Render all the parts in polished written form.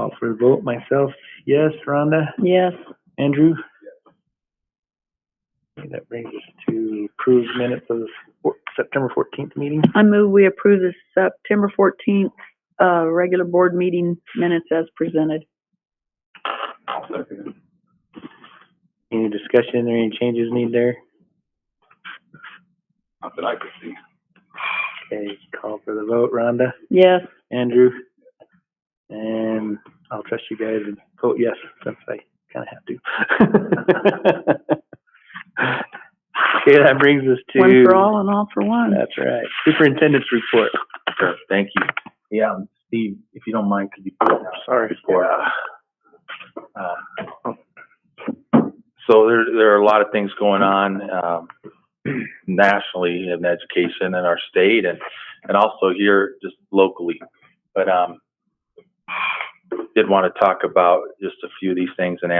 Call for the vote. Myself, yes. Rhonda? Yes. Andrew? Okay, that brings us to approved minutes of the September 14th meeting. I move we approve the September 14th regular board meeting minutes as presented. I'll second it. Any discussion or any changes need there? Not that I could see. Okay, call for the vote. Rhonda? Yes. Andrew? And I'll trust you guys and vote yes, since I kind of have to. Okay, that brings us to... One for all and all for one. That's right. Superintendent's report. Sure, thank you. Yeah, Steve, if you don't mind, could you put that Sorry. report? So there are a lot of things going on nationally in education in our state and also here just locally. But did want to talk about just a few of these things and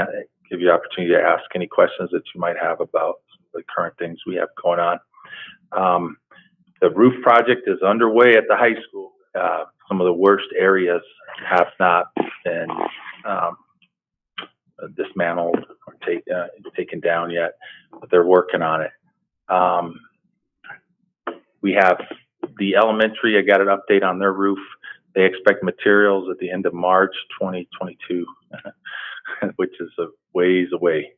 give you the opportunity to ask any questions that you might have about the current things we have going on. The roof project is underway at the high school. Some of the worst areas have not been dismantled or taken down yet, but they're working on it. We have the elementary. I got an update on their roof. They expect materials at the end of March 2022, which is a ways away.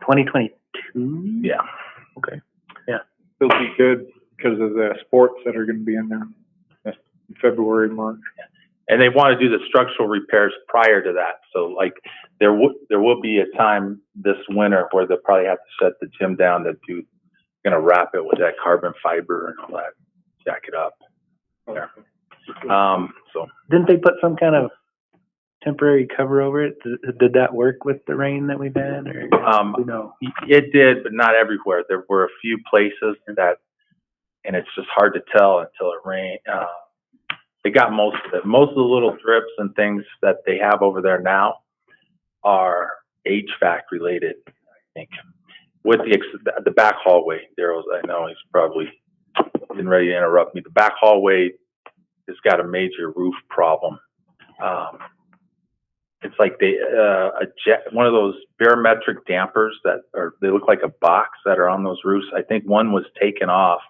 2022? Yeah. Okay. Yeah. It'll be good because of the sports that are going to be in there in February, March. And they want to do the structural repairs prior to that. So like there will be a time this winter where they'll probably have to shut the gym down to going to wrap it with that carbon fiber and all that, jack it up there. So didn't they put some kind of temporary cover over it? Did that work with the rain that we've had? Or no? It did, but not everywhere. There were a few places that, and it's just hard to tell until it rained. They got most of it. Most of the little drips and things that they have over there now are HVAC related, I think. With the back hallway, Daryl's, I know he's probably getting ready to interrupt me. The back hallway has got a major roof problem. It's like one of those barometric dampers they look like a box that are on those roofs. I think one was taken off,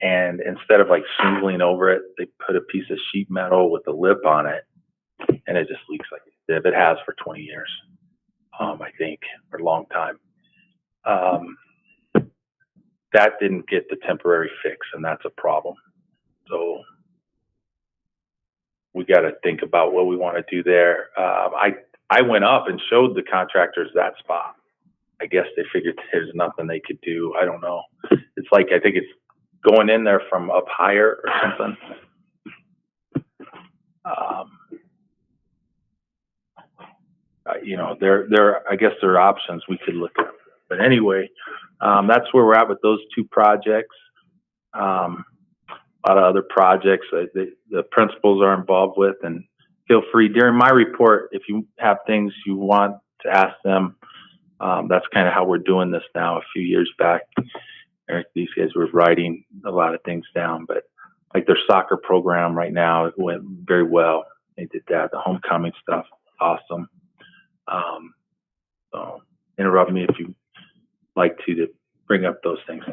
and instead of like shingling over it, they put a piece of sheet metal with a lip on it, and it just leaks like it has for 20 years, I think, for a long time. That didn't get the temporary fix, and that's a problem. So we got to think about what we want to do there. I went up and showed the contractors that spot. I guess they figured there's nothing they could do. I don't know. It's like, I think it's going in there from up higher or something. I guess there are options we could look at. But anyway, that's where we're at with those two projects. A lot of other projects the principals are involved with, and feel free during my report if you have things you want to ask them. That's kind of how we're doing this now. A few years back, these guys were writing a lot of things down, but like their soccer program right now, it went very well. They did that. The homecoming stuff, awesome. So interrupt me if you like to bring up those things.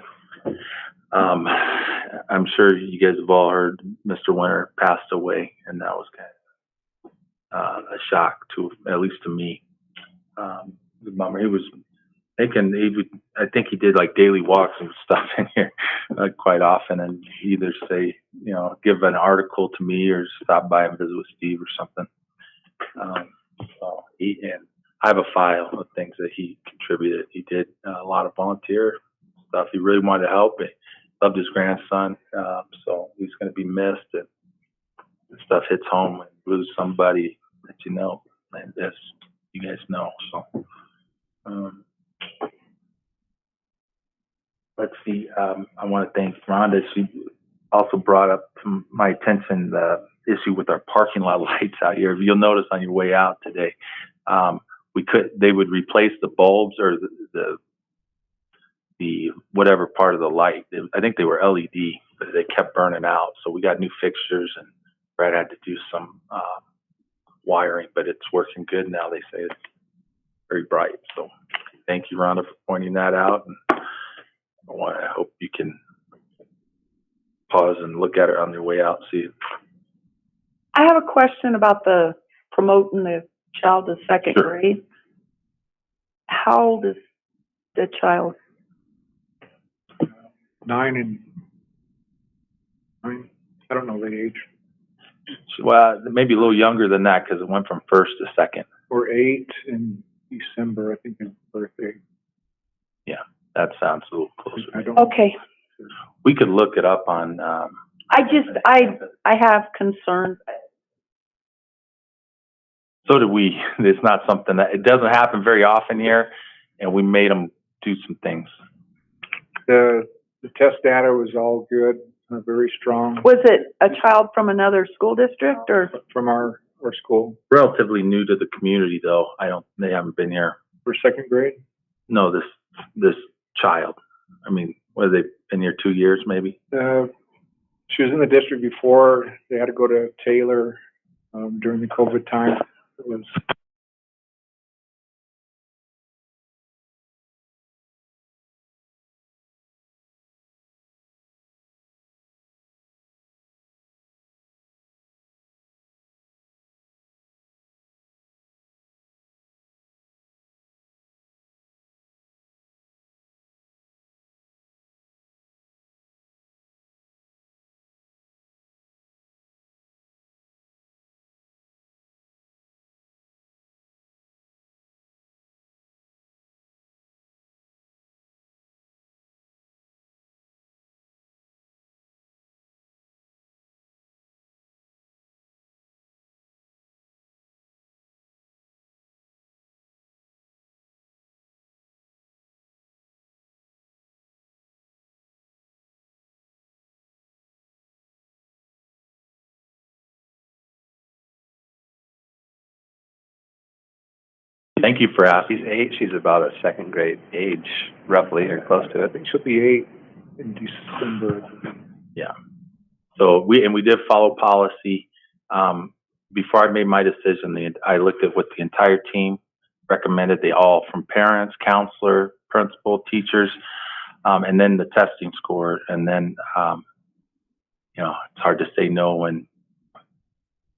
I'm sure you guys have all heard Mr. Winter passed away, and that was kind of a shock at least to me. The bummer. He was thinking I think he did like daily walks and stuff in here quite often, and either say, give an article to me or stop by and visit with Steve or something. And I have a file of things that he contributed. He did a lot of volunteer stuff. He really wanted to help. He loved his grandson, so he's going to be missed. And stuff hits home when you lose somebody that you know, and as you guys know. So let's see. I want to thank Rhonda. She also brought up to my attention the issue with our parking lot lights out here. You'll notice on your way out today, they would replace the bulbs or the whatever part of the light. I think they were LED, but they kept burning out. So we got new fixtures, and Brad had to do some wiring, but it's working good now. They say it's very bright. So thank you, Rhonda, for pointing that out. And I hope you can pause and look at it on your way out, see it. I have a question about the promoting the child to second Sure. grade. How old is the child? 9. I don't know the age. Well, maybe a little younger than that because it went from first to second. Or 8 in December, I think, his birthday. Yeah, that sounds a little closer. I don't. Okay. We could look it up on. I have concerns. So do we. It's not something that, it doesn't happen very often here, and we made them do some things. The test data was all good, very strong Was it a child from another school district or? from our school. Relatively new to the community, though. They haven't been here. For second grade? No, this child. I mean, what, have they been here 2 years, maybe? She was in the district before. They had to go to Taylor during the COVID time. It was Thank you for asking. She's 8. She's about a second grade age, roughly, or close to I it. think she'll be 8 in December. Yeah. So we did follow policy. Before I made my decision, I looked at what the entire team recommended. They all, from parents, counselor, principal, teachers, and then the testing score. And then, it's hard to say no when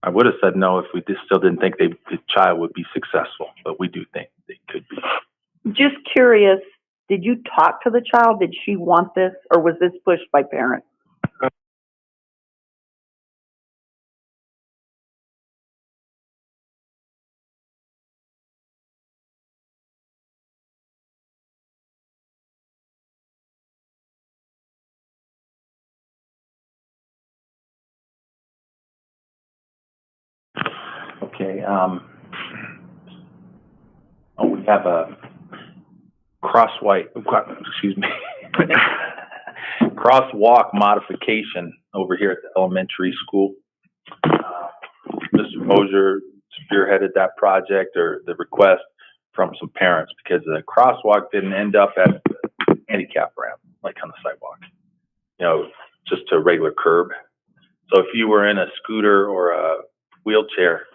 I would have said no if we still didn't think the child would be successful, but we do think they could be. Just curious, did you talk to the child? Did she want this, or was this pushed by parents? Okay. We have a crosswalk modification over here at the elementary school. Mr. Mosier spearheaded that project or the request from some parents because the crosswalk didn't end up at the handicap ramp, like on the sidewalk, just a regular curb. So if you were in a scooter or a wheelchair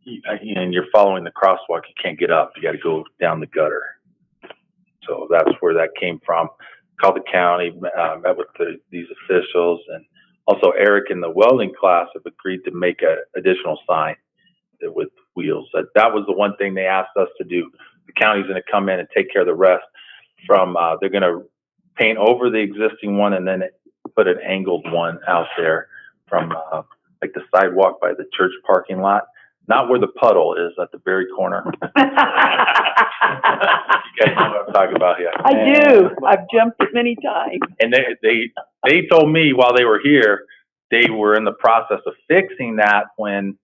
and you're following the crosswalk, you can't get up. You got to go down the gutter. So that's where that came from. Called the county, met with these officials, and also Eric in the welding class have agreed to make an additional sign with wheels. That was the one thing they asked us to do. The county's going to come in and take care of the rest. They're going to paint over the existing one and then put an angled one out there from like the sidewalk by the church parking lot. Not where the puddle is, at the very corner. You guys know what I'm talking about here. I do. I've jumped it many times. And they told me while they were here, they were in the process of fixing that when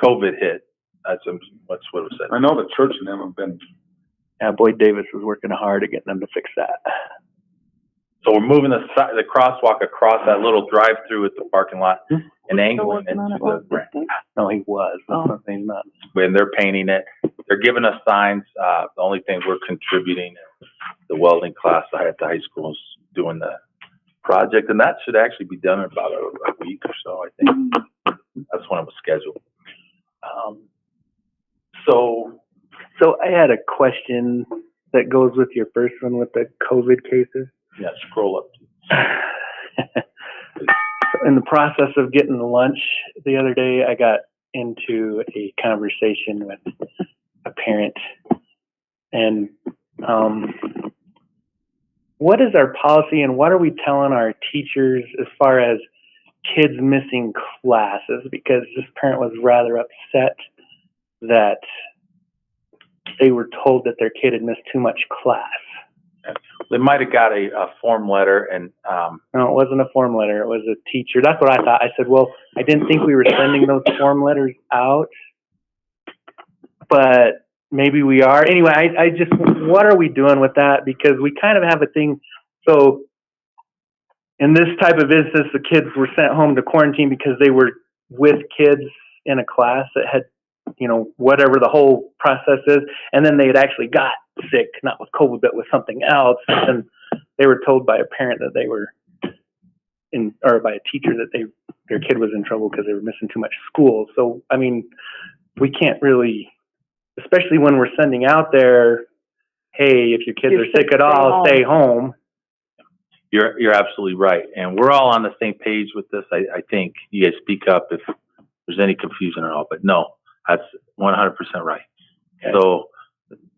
COVID hit. That's what it said. I know the church and them have been. Yeah, Boyd Davis was working hard at getting them to fix that. So we're moving the crosswalk across that little drive-through at the parking lot and angling it to the ramp. No, he was. That's not saying nothing. When they're painting it, they're giving us signs. The only thing we're contributing is the welding class at the high school is doing the project, and that should actually be done in about a week or so, I think. That's when it was scheduled. So, So I had a question that goes with your first one with the COVID cases. yeah, scroll up. In the process of getting lunch the other day, I got into a conversation with a parent, and what is our policy and what are we telling our teachers as far as kids missing classes? Because this parent was rather upset that they were told that their kid had missed too much class. They might have got a form letter and, No, it wasn't a form letter. It was a teacher. That's what I thought. I said, well, I didn't think we were sending those form letters out, but maybe we are. Anyway, I just, what are we doing with that? Because we kind of have a thing. So in this type of instance, the kids were sent home to quarantine because they were with kids in a class that had, you know, whatever the whole process is. And then they had actually got sick, not with COVID, but with something else. And they were told by a parent that they were in, or by a teacher that their kid was in trouble because they were missing too much school. So, I mean, we can't really, especially when we're sending out there, hey, if your kids You're are sick at all, stay home. you're absolutely right. And we're all on the same page with this. I think you guys speak up if there's any confusion at all, but no, that's 100% right. Okay. So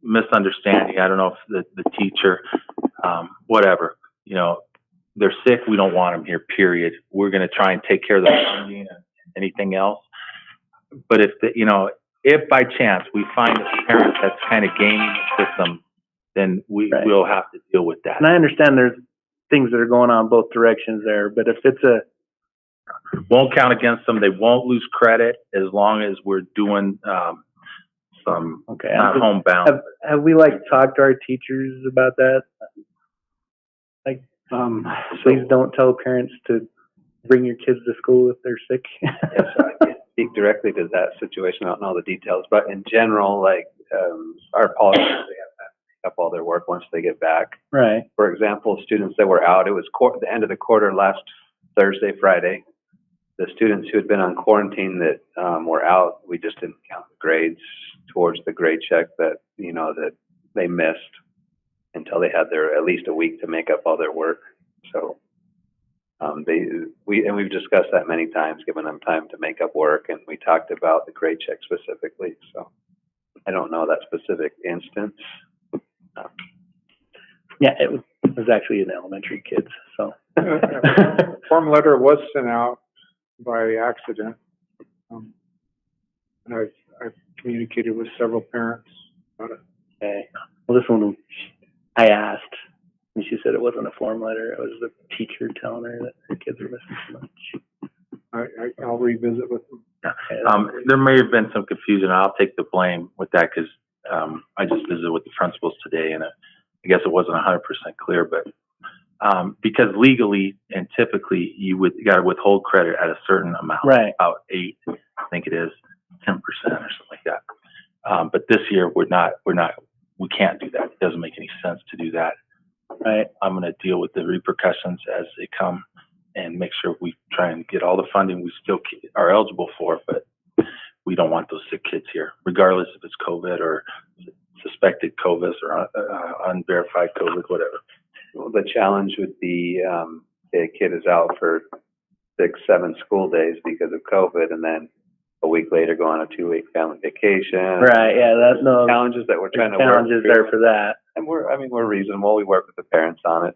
misunderstanding, I don't know if the teacher, whatever, you know, they're sick. We don't want them here, period. We're going to try and take care of the funding and anything else. But if by chance we find a parent that's kind of gaming the system, then Right. we'll have to deal with that. And I understand there's things that are going on both directions there, but if it's a, Won't count against them. They won't lose credit as long as we're doing some okay, not homebound. have we like talked to our teachers about that? Like, please don't tell parents to bring your kids to school if they're sick. Yes, I can't speak directly to that situation. I don't know all the details, but in general, like, our policy, they have to make up all their work once they get back. Right. For example, students that were out, it was the end of the quarter last Thursday, Friday. The students who had been on quarantine that were out, we just didn't count the grades towards the grade check that, you know, that they missed until they had their at least a week to make up all their work. So we've discussed that many times, giving them time to make up work, and we talked about the grade check specifically. So I don't know that specific instance. Yeah, it was actually in elementary kids, so. Form letter was sent out by accident. And I've communicated with several parents about it. Okay. Well, this one, I asked, and she said it wasn't a form letter. It was the teacher telling her that her kids were missing too much. I'll revisit with them. Okay. There may have been some confusion. I'll take the blame with that because I just visited with the principals today, and I guess it wasn't 100% clear, but because legally and typically you got to withhold credit at a certain amount, Right. about 8, I think it is 10% or something like that. But this year we can't do that. It doesn't make any sense to do that. Right. I'm going to deal with the repercussions as they come and make sure we try and get all the funding we still are eligible for, but we don't want those sick kids here, regardless if it's COVID or suspected COVID or unverified COVID, whatever. Well, the challenge would be a kid is out for 6, 7 school days because of COVID, and then a week later go on a 2-week family vacation. Right. Yeah. That's no Challenges that we're trying to work challenges through. there for that. And we're reasonable. We work with the parents on it,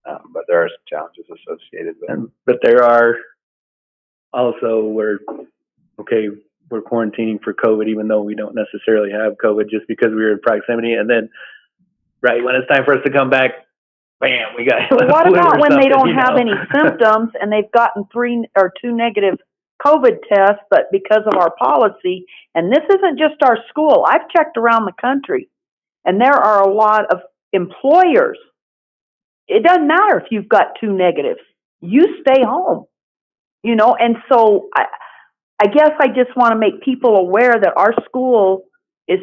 but there are some challenges associated with it. But there are also we're quarantining for COVID, even though we don't necessarily have COVID, just because we were in proximity. And then, right when it's time for us to come back, bam, we got. Well, what flu about or when they something, don't you have know? any symptoms and they've gotten 3 or 2 negative COVID tests, but because of our policy, and this isn't just our school, I've checked around the country, and there are a lot of employers. It doesn't matter if you've got 2 negatives. You stay home, you know, and so I guess I just want to make people aware that our school is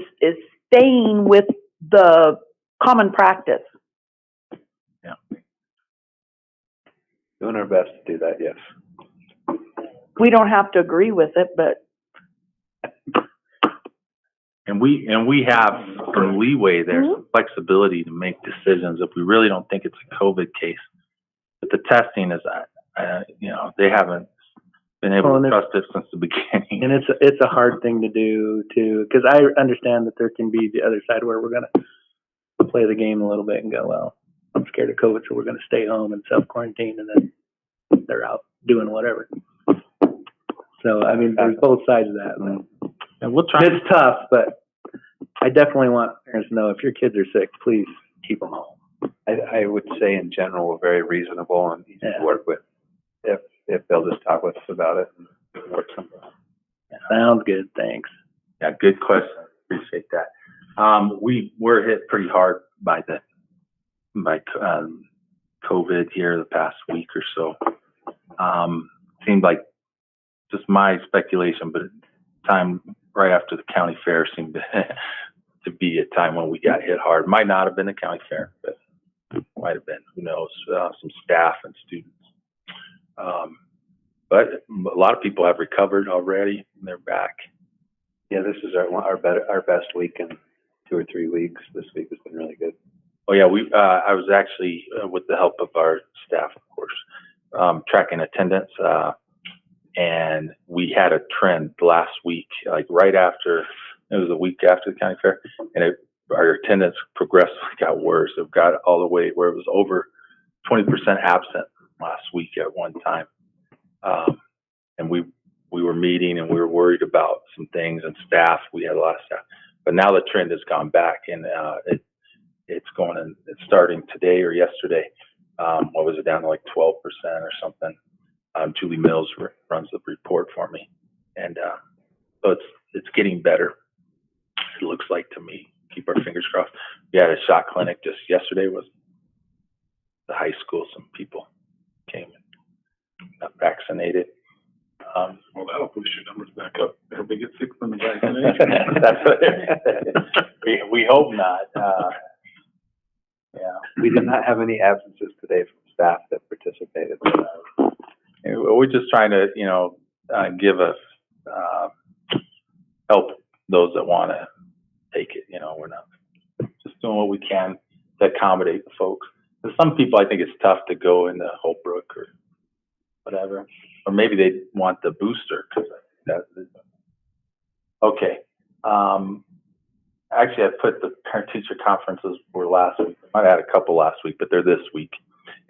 staying with the common practice. Yeah. Doing our best to do that, yes. We don't have to agree with it, but And we have some leeway there, some flexibility to make decisions if we really don't think it's a COVID case. But the testing is, they haven't been able to trust it since the beginning. And it's a hard thing to do too, because I understand that there can be the other side where we're going to play the game a little bit and go, well, I'm scared of COVID, so we're going to stay home and self-quarantine, and then they're out doing whatever. So, I mean, there's both sides of that. And we'll try. It's tough, but I definitely want parents to know if your kids are sick, please keep them home. I would say in general, we're very reasonable and easy to work with. If they'll just talk with us about it and work something out. Sounds good, thanks. Yeah, good question. Appreciate that. We were hit pretty hard by COVID here the past week or so. Seemed like just my speculation, but time right after the county fair seemed to be a time when we got hit hard. Might not have been the county fair, but might have been. Who knows? Some staff and students. But a lot of people have recovered already, and they're back. Yeah, this is our best week in 2 or 3 weeks. This week has been really good. Oh yeah, I was actually with the help of our staff, of course, tracking attendance, and we had a trend last week, like right after, it was a week after the county fair, and our attendance progressively got worse. It got all the way where it was over 20% absent last week at one time. And we were meeting and we were worried about some things, and staff, we had a lot of staff, but now the trend has gone back, and it's starting today or yesterday. What was it, down to like 12% or something? Julie Mills runs the report for me, and so it's getting better. It looks like to me. Keep our fingers crossed. We had a shot clinic just yesterday with the high school. Some people came and got vaccinated. Well, that'll push your numbers back up. Everybody get 6 on the vaccination. That's what we hope not. Yeah. We did not have any absences today from staff that participated. We're just trying to, give us help those that want to take it. We're not just doing what we can to accommodate the folks. For some people, I think it's tough to go into Holbrook or whatever, or maybe they want the booster. Okay. Actually, I put the parent-teacher conferences were last week. I might have had a couple last week, but they're this week.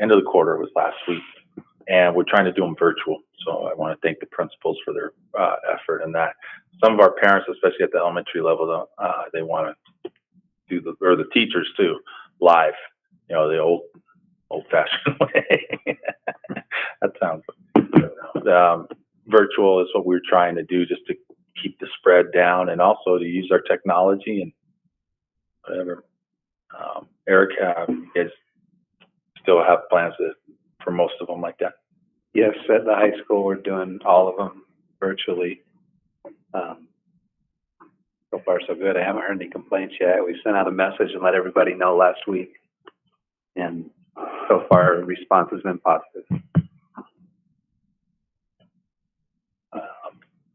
End of the quarter was last week, and we're trying to do them virtual. So I want to thank the principals for their effort in that. Some of our parents, especially at the elementary level, they want to do the teachers too, live. The old-fashioned way. That sounds good. Virtual is what we're trying to do, just to keep the spread down, and also to use our technology and whatever. Eric, you guys still have plans for most of them like that? Yes, at the high school, we're doing all of them virtually. So far, so good. I haven't heard any complaints yet. We sent out a message and let everybody know last week, and so far, response has been positive.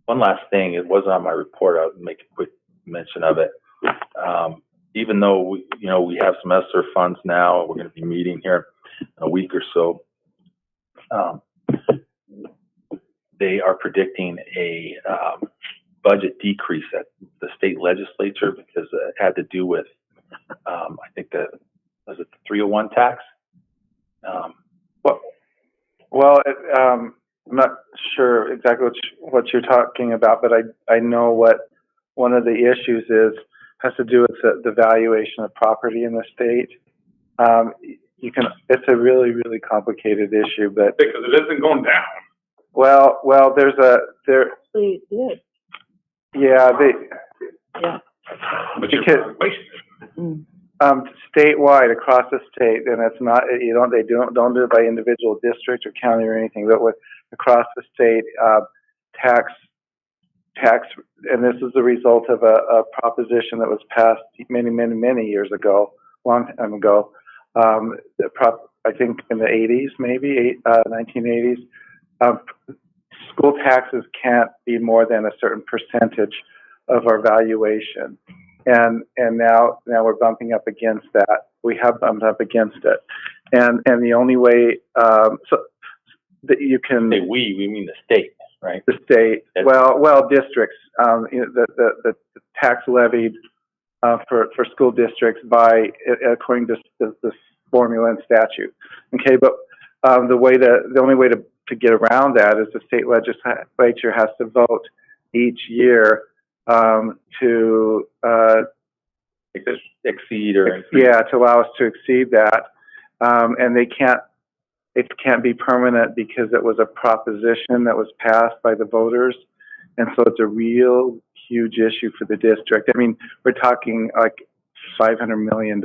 One last thing, it wasn't on my report. I'll make a quick mention of it. Even though we have some ESSER funds now, we're going to be meeting here in a week or so. They are predicting a budget decrease at the state legislature because it had to do with, I think was it the 301 tax? I'm not sure exactly what you're talking about, but I know what one of the issues has to do with the valuation of property in the state. It's a really, really complicated issue, but Because it isn't going down. well, Actually, it did. yeah, Yeah. But Because- you're statewide across the state, and it's not, they don't do it by individual district or county or anything, but with across the state, tax, and this is the result of a proposition that was passed many years ago, long time ago, I think in the 80s, maybe 1980s. School taxes can't be more than a certain percentage of our valuation. And now we're bumping up against that. We have bumped up against it. And the only way, so that you can. Say we mean the state, right? The state, well, districts, the tax levied, for school districts according to the formula and statute. Okay, but, the only way to get around that is the state legislature has to vote each year, to, Exceed or to allow us to exceed that. And it can't be permanent because it was a proposition that was passed by the voters. And so it's a real huge issue for the district. I mean, we're talking like $500 million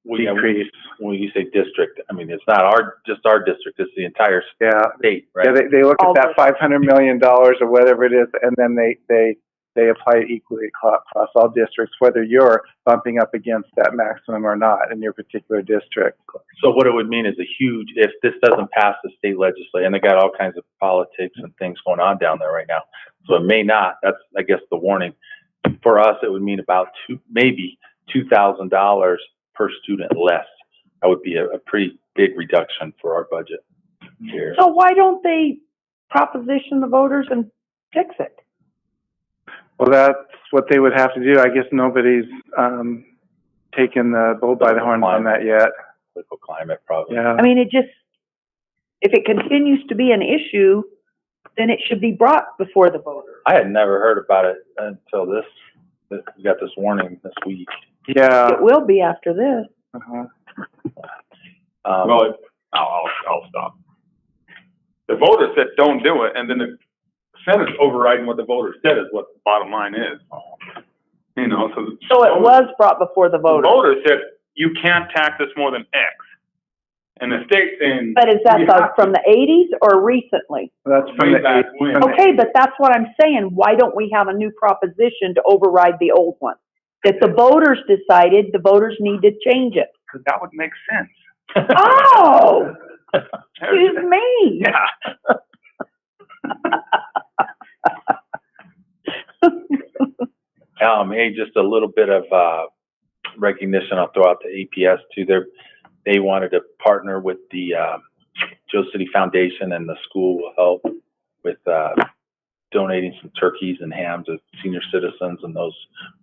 decrease. When you say district, I mean, it's not just our district, it's the entire state, right? Yeah, they look at that $500 million or whatever it is, and then they apply it equally across all districts, whether you're bumping up against that maximum or not in your particular district. So what it would mean is if this doesn't pass the state legislature, and they got all kinds of politics and things going on down there right now, so it may not. That's, I guess, the warning. For us, it would mean about maybe $2,000 per student less. That would be a pretty big reduction for our budget here. So why don't they proposition the voters and fix it? Well, that's what they would have to do. I guess nobody's taken the bull by the horns on that yet. Political climate, probably. Yeah. I mean, if it continues to be an issue, then it should be brought before the voters. I had never heard about it until we got this warning this week. Yeah. It will be after this. Uh-huh. Well, I'll stop. The voters said don't do it, and then the Senate's overriding what the voters said is what the bottom line is. You know, So it was brought before the voters. The voters said you can't tax us more than X, and the state saying. But is that from the 80s or recently? That's from Way back when. Okay, but that's what I'm saying. Why don't we have a new proposition to override the old one? That the voters decided the voters need to change it. Because that would make sense. Oh, excuse me. Yeah. Hey, just a little bit of recognition I'll throw out to APS too. They wanted to partner with the Joe City Foundation, and the school will help with donating some turkeys and ham to senior citizens, and those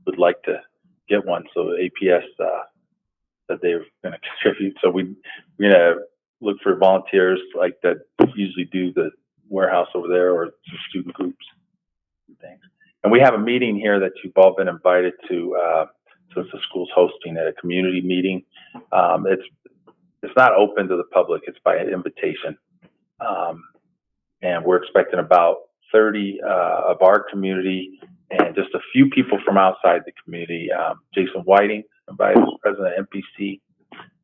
would like to get one. So APS said they were going to contribute. So we're going to look for volunteers like that usually do the warehouse over there, or some student groups and things. And we have a meeting here that you've all been invited to, since the school's hosting at a community meeting. It's not open to the public, it's by invitation. And we're expecting about 30 of our community and just a few people from outside the community. Jason Whiting, Vice President of MPC,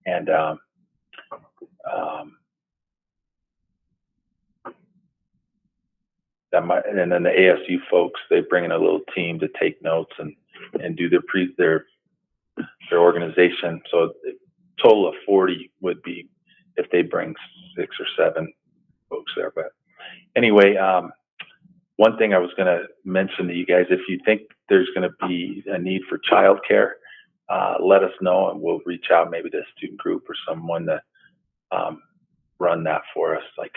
and and then the ASU folks, they bring in a little team to take notes and do their organization. So a total of 40 would be if they bring 6 or 7 folks there. But anyway, one thing I was going to mention to you guys, if you think there's going to be a need for childcare, let us know, and we'll reach out maybe to a student group or someone to run that for us. Like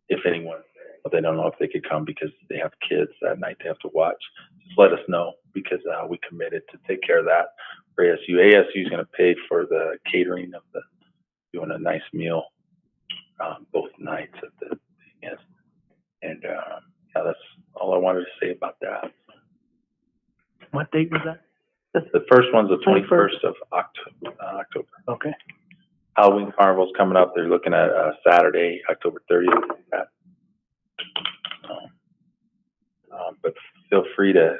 if anyone, they don't know if they could come because they have kids that night they have to watch, just let us know, because we committed to take care of that for ASU. ASU is going to pay for the catering of doing a nice meal both nights at the thing is. And yeah, that's all I wanted to say about that. What date was that? The first one's the 21st of October. Okay. Halloween Carnival's coming up. They're looking at Saturday, October 30th. But feel free to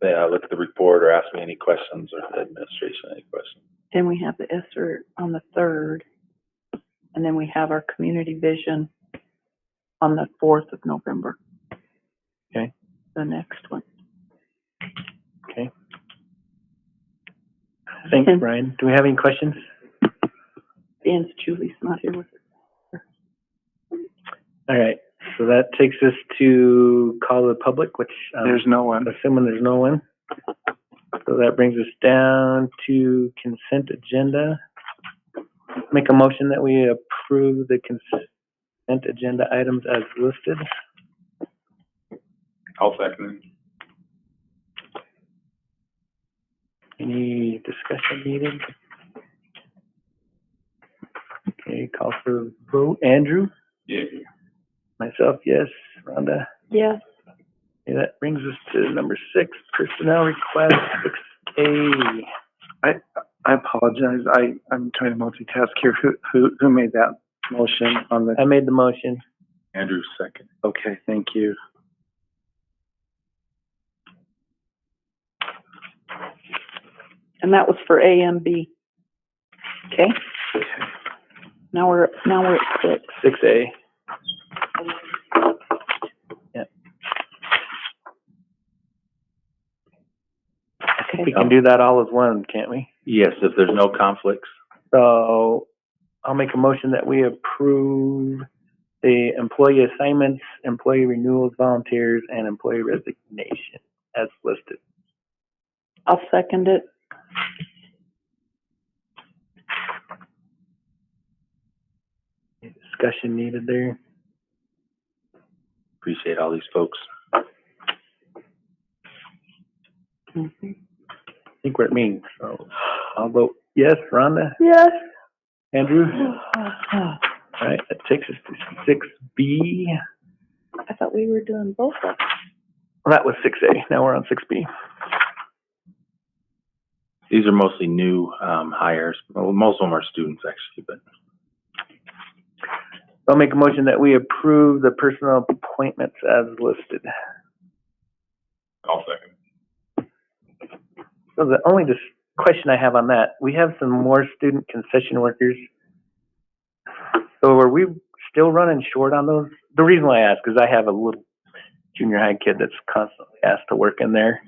look at the report or ask me any questions, or the administration any questions. Then we have the ESSER on the 3rd, and then we have our community vision on the 4th of November. Okay. The next one. Okay. Thanks, Brian. Do we have any questions? Dan's Julie's not here with us. All right. So that takes us to call the public, which There's no one. assuming there's no one. So that brings us down to consent agenda. Make a motion that we approve the consent agenda items as listed. I'll second it. Any discussion needed? Okay, call for vote. Andrew? Yeah. Myself, yes. Rhonda? Yes. Okay, that brings us to number 6, personnel request 6A. I apologize. I'm trying to multitask here. Who made that motion on the? I made the motion. Andrew second. Okay, thank you. And that was for A and B. Okay. Now we're at 6. 6A. Yeah. Okay. We can do that all as one, can't we? Yes, if there's no conflicts. So I'll make a motion that we approve the employee assignments, employee renewals, volunteers, and employee resignation as listed. I'll second it. Any discussion needed there? Appreciate all these folks. Mm-hmm. I think we're at me, so I'll vote yes. Rhonda? Yes. Andrew? All right, that takes us to 6B. I thought we were doing both of them. Well, that was 6A. Now we're on 6B. These are mostly new hires. Well, most of them are students, actually, but I'll make a motion that we approve the personnel appointments as listed. I'll second it. So the only question I have on that, we have some more student concession workers. So are we still running short on those? The reason why I ask is I have a little junior high kid that's constantly asked to work in there.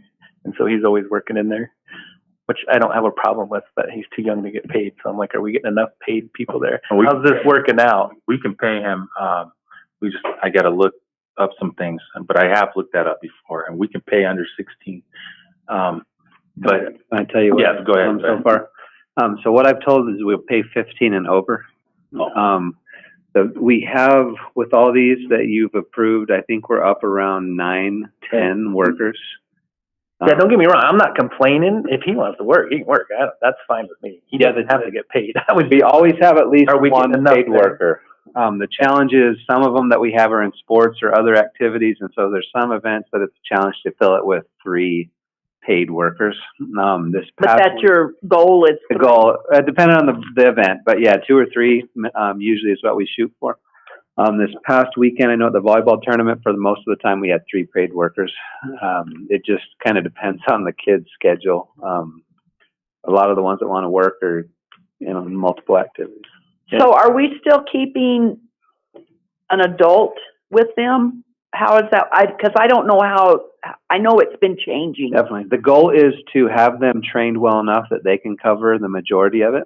And so he's always working in there, which I don't have a problem with, but he's too young to get paid. So I'm like, are we getting enough paid people there? How's this working out? we can pay him. I got to look up some things, but I have looked that up before, and we can pay under 16. But I tell you what. yeah, go ahead. So far, so what I've told is we'll pay 15 and over. So we have, with all these that you've approved, I think we're up around 9, 10 workers. Yeah, don't get me wrong. I'm not complaining. If he wants to work, he can work. That's fine with me. He doesn't have to get paid. We always have at least Are we one getting enough paid there? worker. The challenge is some of them that we have are in sports or other activities, and so there's some events that it's a challenge to fill it with 3 paid workers. This But past that's your goal is the goal, depending on the event, but yeah, 2 or 3 usually is what we shoot for. This past weekend, I know at the volleyball tournament, for the most of the time, we had 3 paid workers. It just kind of depends on the kid's schedule. A lot of the ones that want to work are, in multiple activities. So are we still keeping an adult with them? How is that? Because I don't know how, I know it's been changing. Definitely. The goal is to have them trained well enough that they can cover the majority of it.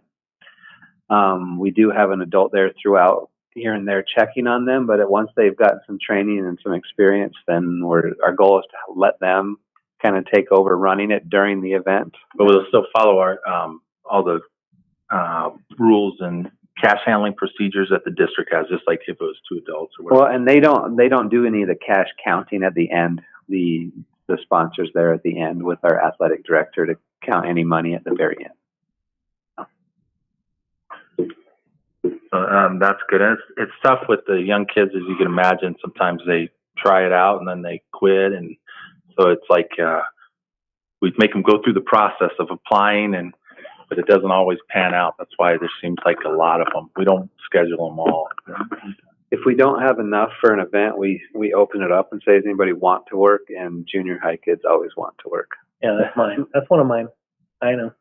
We do have an adult there throughout, here and there, checking on them, but once they've gotten some training and some experience, then our goal is to let them kind of take over running it during the event. But we'll still follow our all the rules and cash handling procedures that the district has, just like if it was 2 adults or whatever. Well, and they don't do any of the cash counting at the end. The sponsors there at the end with our athletic director to count any money at the very end. That's good. And it's tough with the young kids, as you can imagine. Sometimes they try it out and then they quit, and so it's like we make them go through the process of applying, but it doesn't always pan out. That's why there seems like a lot of them. We don't schedule them all. If we don't have enough for an event, we open it up and say, does anybody want to work? And junior high kids always want to work. Yeah, that's mine. That's one of mine. I know.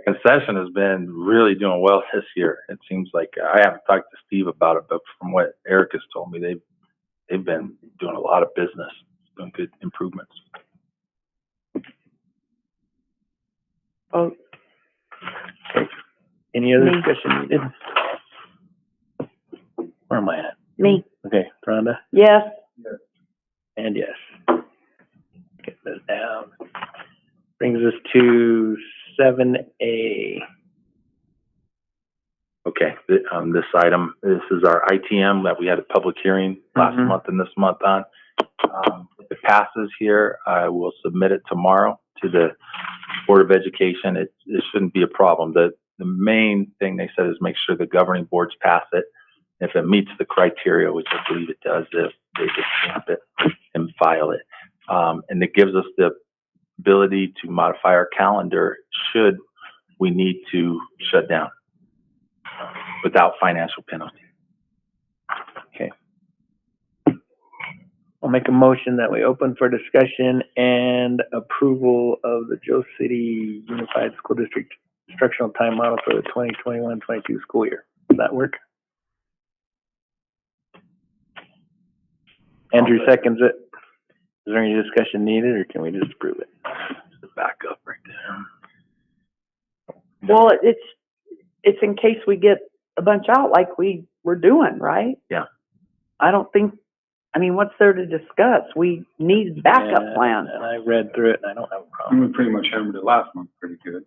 Concession has been really doing well this year. It seems like I haven't talked to Steve about it, but from what Eric has told me, they've been doing a lot of business, doing good improvements. Oh, Okay. Any other Me. discussion needed? Where am I at? me. Okay, Rhonda? Yes. And yes. Get this down. Brings us to 7A. Okay, this item, this is our ITM that we had a public hearing last Mhm. month and this month on. If it passes here, I will submit it tomorrow to the Board of Education. It shouldn't be a problem. The main thing they said is make sure the governing boards pass it. If it meets the criteria, which I believe it does, if they just stamp it and file it. And it gives us the ability to modify our calendar should we need to shut down without financial penalty. Okay. I'll make a motion that we open for discussion and approval of the Joe City Unified School District instructional time model for the 2021-22 school year. Does that work? Andrew seconds it. Is there any discussion needed, or can we just approve it? Just the backup right there. Well, it's in case we get a bunch out like we were doing, right? Yeah. I don't think, I mean, what's there to discuss? We need backup plans. And I read through it, and I don't have a And problem. we pretty much hammered it last month pretty good.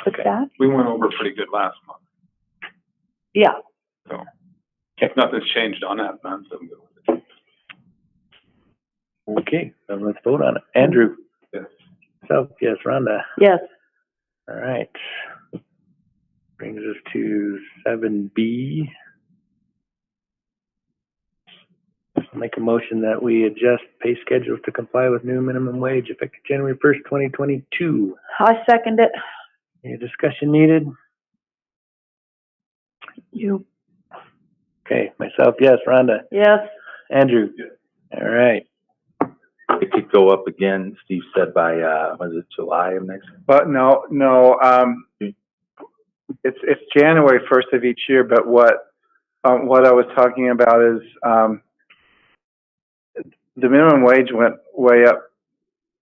What's that? We went over pretty good last month, Yeah. so nothing's changed on that, man. So Okay, then let's vote on it. Andrew? yes. So, yes, Rhonda? Yes. All right. Brings us to 7B. I'll make a motion that we adjust pay schedules to comply with new minimum wage effective January 1st, 2022. I second it. Any discussion needed? You. Okay, myself, yes. Rhonda? Yes. Andrew? Yes. All right. It could go up again, Steve said, by, was it July of next year? But no, it's January 1st of each year, but what I was talking about is, the minimum wage went way up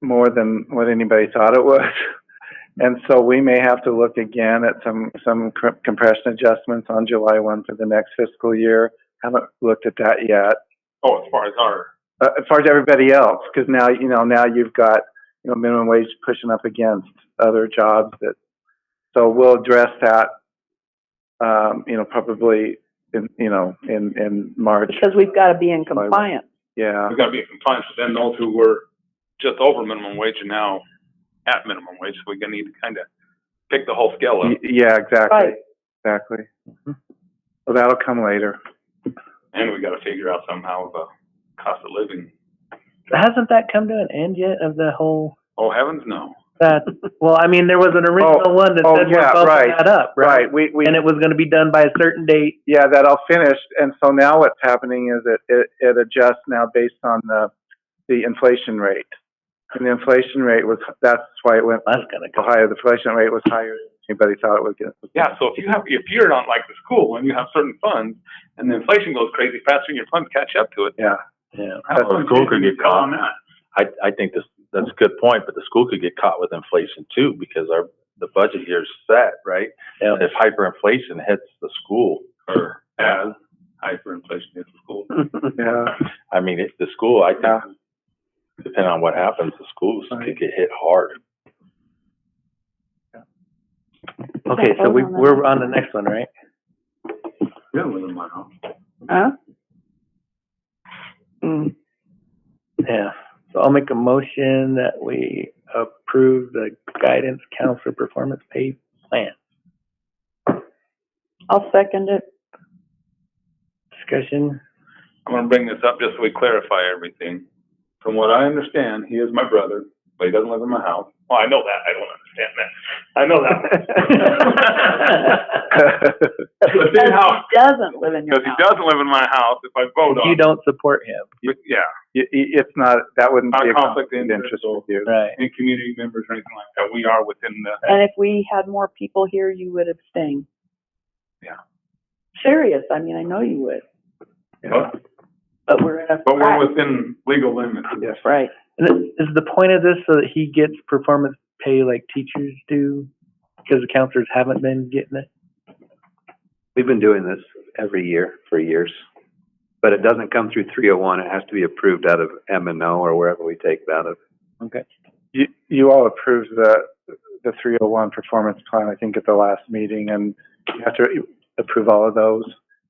more than what anybody thought it was. And so we may have to look again at some compression adjustments on July 1 for the next fiscal year. Haven't looked at that yet. Oh, as far as our, As far as everybody else, because now, now you've got, minimum wage pushing up against other jobs so we'll address that, probably in March. Because we've got to be in compliance. Yeah. we gotta be in compliance with them, those who were just over minimum wage and now at minimum wage, so we're gonna need to kind of pick the whole scale up. Yeah, exactly. Right. Exactly. Well, that'll come later. And we gotta figure out somehow the cost of living. Hasn't that come to an end yet of the whole, Oh, heavens, no. well, I mean, there was an original one that said we're yeah, bumping right. that up, right? Right. We And it was gonna be done by a certain date. yeah, that all finished. And so now what's happening is it adjusts now based on the inflation rate. And the inflation rate that's why it went That's gonna go. higher. The inflation rate was higher than anybody thought it was going to. Yeah, so if you're not like the school and you have certain funds and the inflation goes crazy fast and your funds catch up to it. Yeah. Yeah. The school could get caught. on that. I think that's a good point, but the school could get caught with inflation too, because the budget here is set, right? Yeah. And if hyperinflation hits the school, Or as hyperinflation hits the school. Yeah. I mean, the school, I think, Yeah. depending on what happens, the schools could get hit hard. Okay, so we're on the next one, right? Yeah, live in my house. Huh? Mm. Yeah. So I'll make a motion that we approve the guidance counselor performance pay plan. I'll second it. Discussion? I'm gonna bring this up just so we clarify everything. From what I understand, he is my brother, but he doesn't live in my house. Well, I know that. I don't understand that. I know that. But then how? He doesn't live in your Because he house. doesn't live in my house, if I vote on You it. don't support him, Yeah, It's not, that wouldn't Not be a conflict conflict of of interest interest with you. right? any community members or anything like that. We are within the, And if we had more people here, you would abstain. Yeah. Serious. I mean, I know you would. Yeah. But we're in a. but we're within legal limits. Yes. Right. And is the point of this so that he gets performance pay like teachers do? Because the counselors haven't been getting it? We've been doing this every year for years. But it doesn't come through 301. It has to be approved out of M&O or wherever we take it out of. Okay. You all approved the 301 performance plan, I think, at the last meeting, and you have to approve all of those.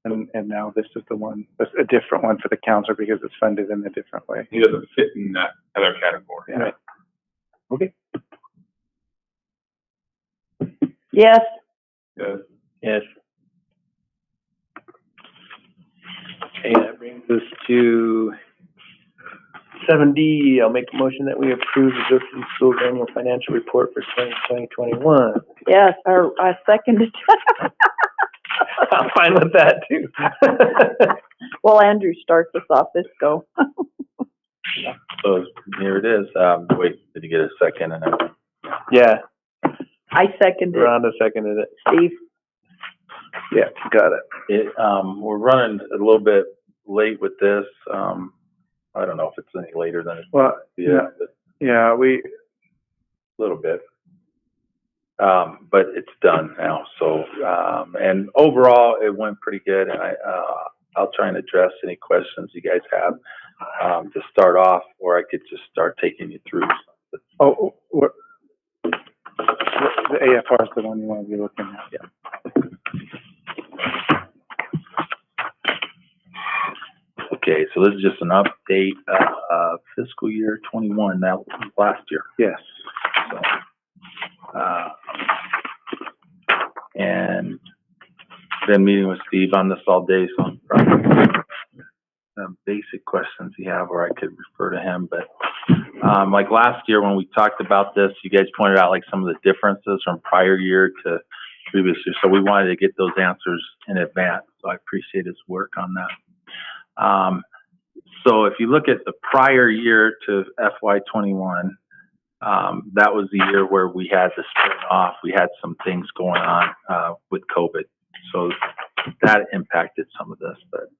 And now this is the one, a different one for the counselor because it's funded in a different way. He doesn't fit in that other category. Yeah. Right. Okay. Yes. Yes. Yes. Okay, that brings us to 7D. I'll make a motion that we approve the Josephine School's annual financial report for 2020-21. Yes, or I seconded. I'm fine with that too. Well, Andrew starts us off. Let's go. So here it is. Wait, did you get a second? And everything? Yeah, I seconded it. Rhonda seconded it. Steve. Yeah, got it. We're running a little bit late with this. I don't know if it's any later than it Well, but yeah, we, a little bit. But it's done now. So, and overall, it went pretty good. And I'll try and address any questions you guys have to start off, or I could just start taking you through. oh, the AFR is the one you want to be looking at. Yeah. Okay, so this is just an update fiscal year 21. That was last year. Yes. So, and been meeting with Steve on this all day, so I'm probably basic questions you have, or I could refer to him. But like last year when we talked about this, you guys pointed out like some of the differences from prior year to previous year. So we wanted to get those answers in advance. So I appreciate his work on that. So if you look at the prior year to FY21, that was the year where we had the spring off. We had some things going on with COVID, so that impacted some of this. But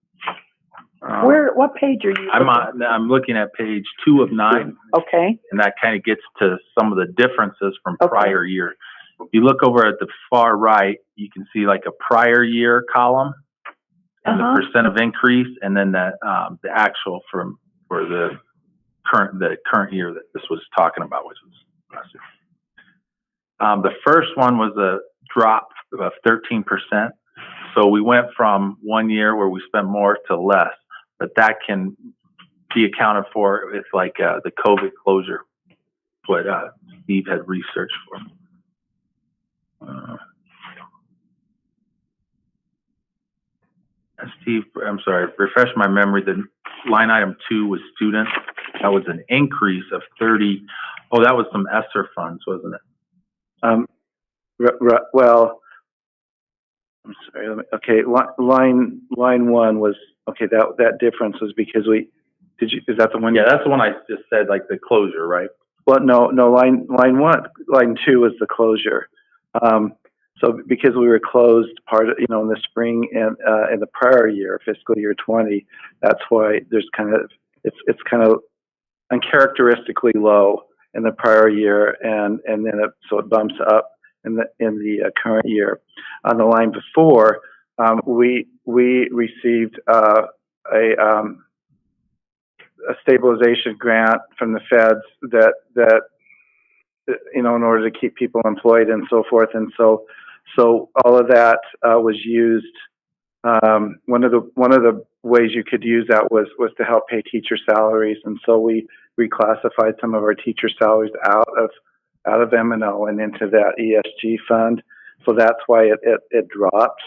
What page are you? I'm looking at page 2 of 9, Okay. and that kind of gets to some of the differences from Okay. prior year. If you look over at the far right, you can see like a prior year column and the percent of increase, and then the actual for the current year that this was talking about, which was last year. The first one was a drop of 13%. So we went from one year where we spent more to less, but that can be accounted for with like the COVID closure, what Steve had researched for me. Steve, I'm sorry, refresh my memory. The line item 2 was students. That was an increase of 30. Oh, that was some ESSER funds, wasn't it? Well, I'm sorry. Okay, line 1 was okay. That difference was because is that the one? Yeah, that's the one I just said, like the closure, right? Well, no. Line 2 was the closure. So because we were closed part of, in the spring and in the prior year, fiscal year 20, that's why there's it's kind of uncharacteristically low in the prior year, and then so it bumps up in the current year. On the line before, we received a stabilization grant from the feds that in order to keep people employed and so forth, and so all of that was used. One of the ways you could use that was to help pay teacher salaries, and so we reclassified some of our teacher salaries out of M&O and into that ESG fund. So that's why it dropped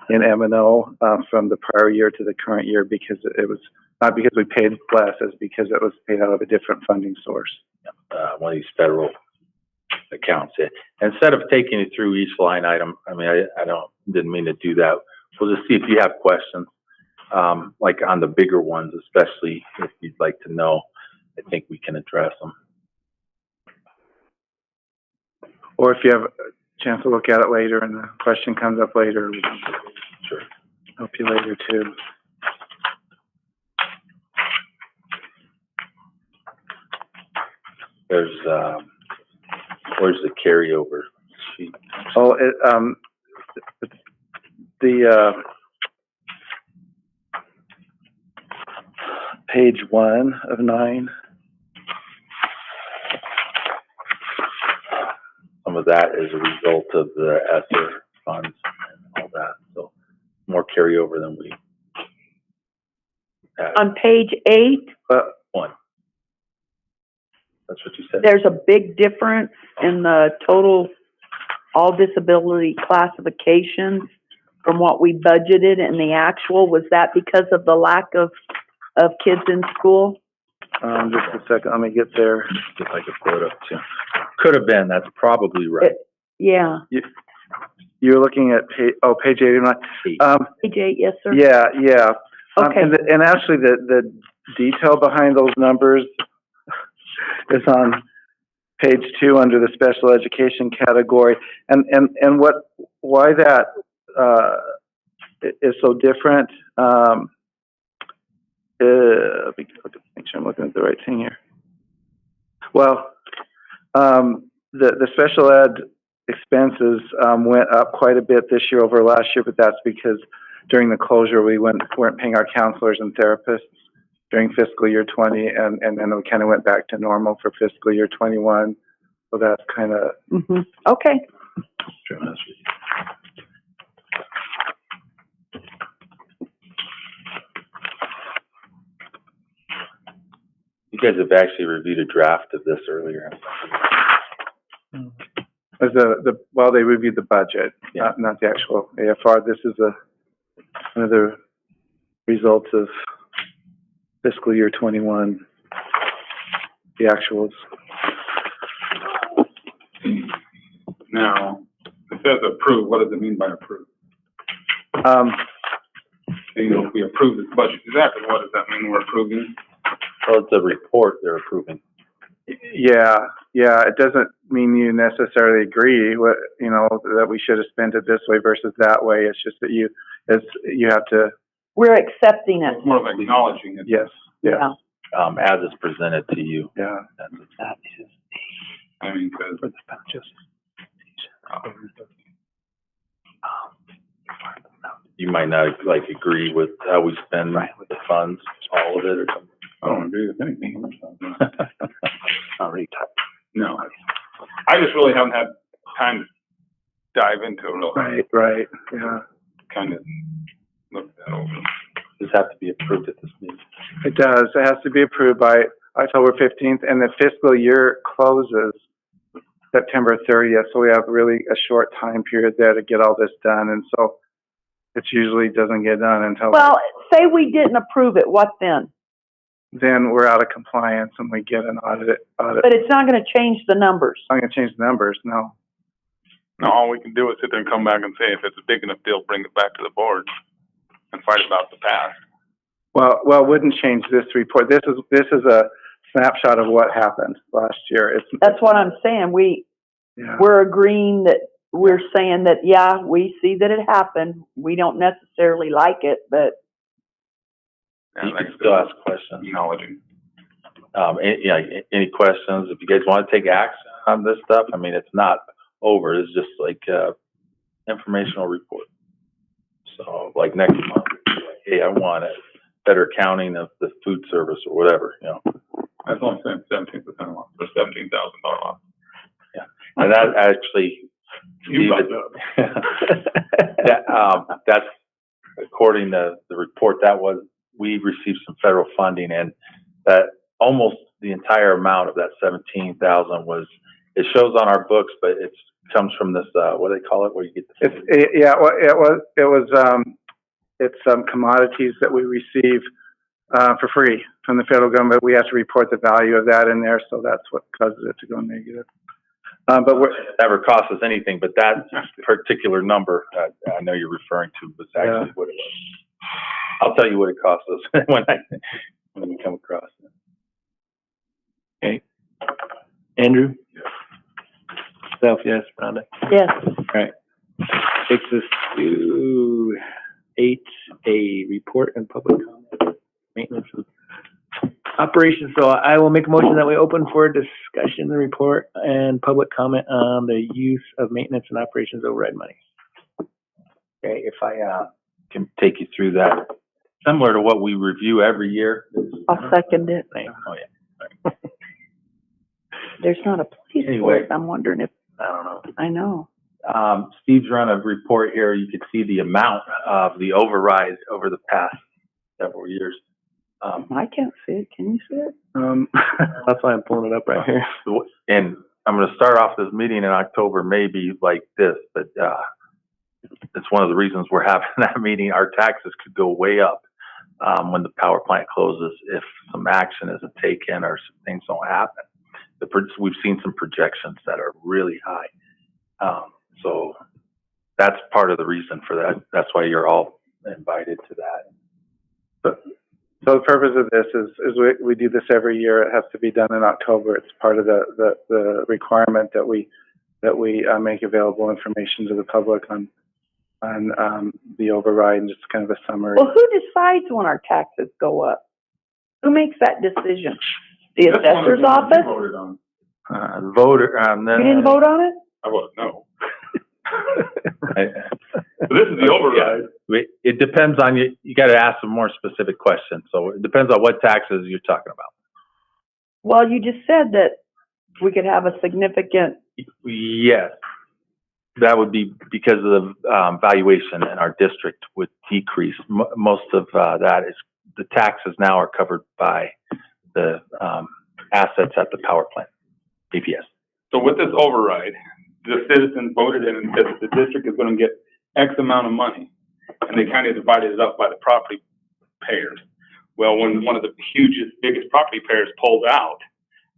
in M&O from the prior year to the current year, because it was not because we paid less, it's because it was paid out of a different funding source. One of these federal accounts. Instead of taking you through each line item, I mean, I didn't mean to do that. We'll just see if you have questions, like on the bigger ones, especially if you'd like to know. I think we can address them. Or if you have a chance to look at it later and the question comes up later, we can help you later too. There's where's the carryover sheet? Oh, page 1 of 9. Some of that is a result of the ESSER funds and all that, so more carryover than we had. On page 8, One. That's what you said? there's a big difference in the total all disability classifications from what we budgeted and the actual. Was that because of the lack of kids in school? Just a second, let me get there. If I could pull it up too. Could have been, that's probably right. Yeah. You're looking at page 89. Page 8, yes, sir. Yeah. Okay. And actually, the detail behind those numbers is on page 2 under the special education category. And why that is so different. Make sure I'm looking at the right thing here. Well, the special ed expenses went up quite a bit this year over last year, but that's because during the closure we weren't paying our counselors and therapists during fiscal year 20, and then we kind of went back to normal for fiscal year 21. So that's kind of Okay. You guys have actually reviewed a draft of this earlier. well, they reviewed the budget, not the actual AFR. This is one of the results of fiscal year 21, the actuals. Now, it says approve. What does it mean by approve? If we approve this budget, exactly what does that mean we're approving? Well, it's a report they're approving. Yeah. It doesn't mean you necessarily agree that we should have spent it this way versus that way. It's just that you have to. We're accepting it. It's more of acknowledging it. Yes. Yeah. As it's presented to you. Yeah. That is. I mean, because For the just. You might not agree with how we spend the funds, all of it, or something. I don't agree with anything. Not really tough. No, I just really haven't had time to dive into it real hard. Right. Yeah. Kind of look that over. Does this have to be approved at this meeting? It does. It has to be approved by October 15th, and the fiscal year closes September 30th. So we have really a short time period there to get all this done, and so it usually doesn't get done until. Well, say we didn't approve it. What then? Then we're out of compliance and we get an audit. But it's not going to change the numbers. I'm going to change the numbers, no. No, all we can do is sit there and come back and say, if it's a big enough deal, bring it back to the board and fight about the past. Well, it wouldn't change this report. This is a snapshot of what happened last year. That's what I'm saying. We're agreeing that we're saying that, yeah, we see that it happened. We don't necessarily like it, but. And you can still ask questions. Acknowledging. Any questions? If you guys want to take action on this stuff, I mean, it's not over. It's just informational report. So, next month, hey, I want a better accounting of the food service or whatever, That's all I'm saying, 17% off, or $17,000 off. Yeah, and that actually, that's according to the report. We received some federal funding, and that almost the entire amount of that 17,000 it shows on our books, but it comes from this, what do they call it, where you get it's some commodities that we receive for free from the federal government. We have to report the value of that in there, so that's what causes it to go negative. But it never costs us anything, but that particular number I know you're referring to was actually what it was. I'll tell you what it costs us when we come across it. Okay. Andrew? Self, yes. Rhonda? Yes. All right. Takes us to 8A, report and public comment, maintenance of operations. So I will make a motion that we open for discussion, the report, and public comment on the use of maintenance and operations override money. Okay, if I can take you through that, similar to what we review every year, this is I'll second it. Oh, yeah. There's not a place for Anyway. it. I'm wondering if, I don't know. I know. Steve's run a report here. You can see the amount of the override over the past several years. I can't see it. Can you see it? That's why I'm pulling it up right here. And I'm going to start off this meeting in October, maybe like this, but it's one of the reasons we're having that meeting. Our taxes could go way up when the power plant closes if some action isn't taken or some things don't happen. We've seen some projections that are really high. So that's part of the reason for that. That's why you're all invited to that. So the purpose of this is we do this every year. It has to be done in October. It's part of the requirement that we make available information to the public on the override and just kind of a summary. Well, who decides when our taxes go up? Who makes that decision? The That's one of the assessor's things that office? you voted on. You didn't vote on it? I voted no. But this is the override. It depends on you. You got to ask some more specific questions. So it depends on what taxes you're talking about. Well, you just said that we could have a significant, Yes, that would be because of the valuation in our district would decrease. Most of that is the taxes now are covered by the assets at the power plant, APS. So with this override, the citizens voted in and said that the district is going to get X amount of money, and they kind of divided it up by the property payers. Well, when one of the biggest property payers pulled out,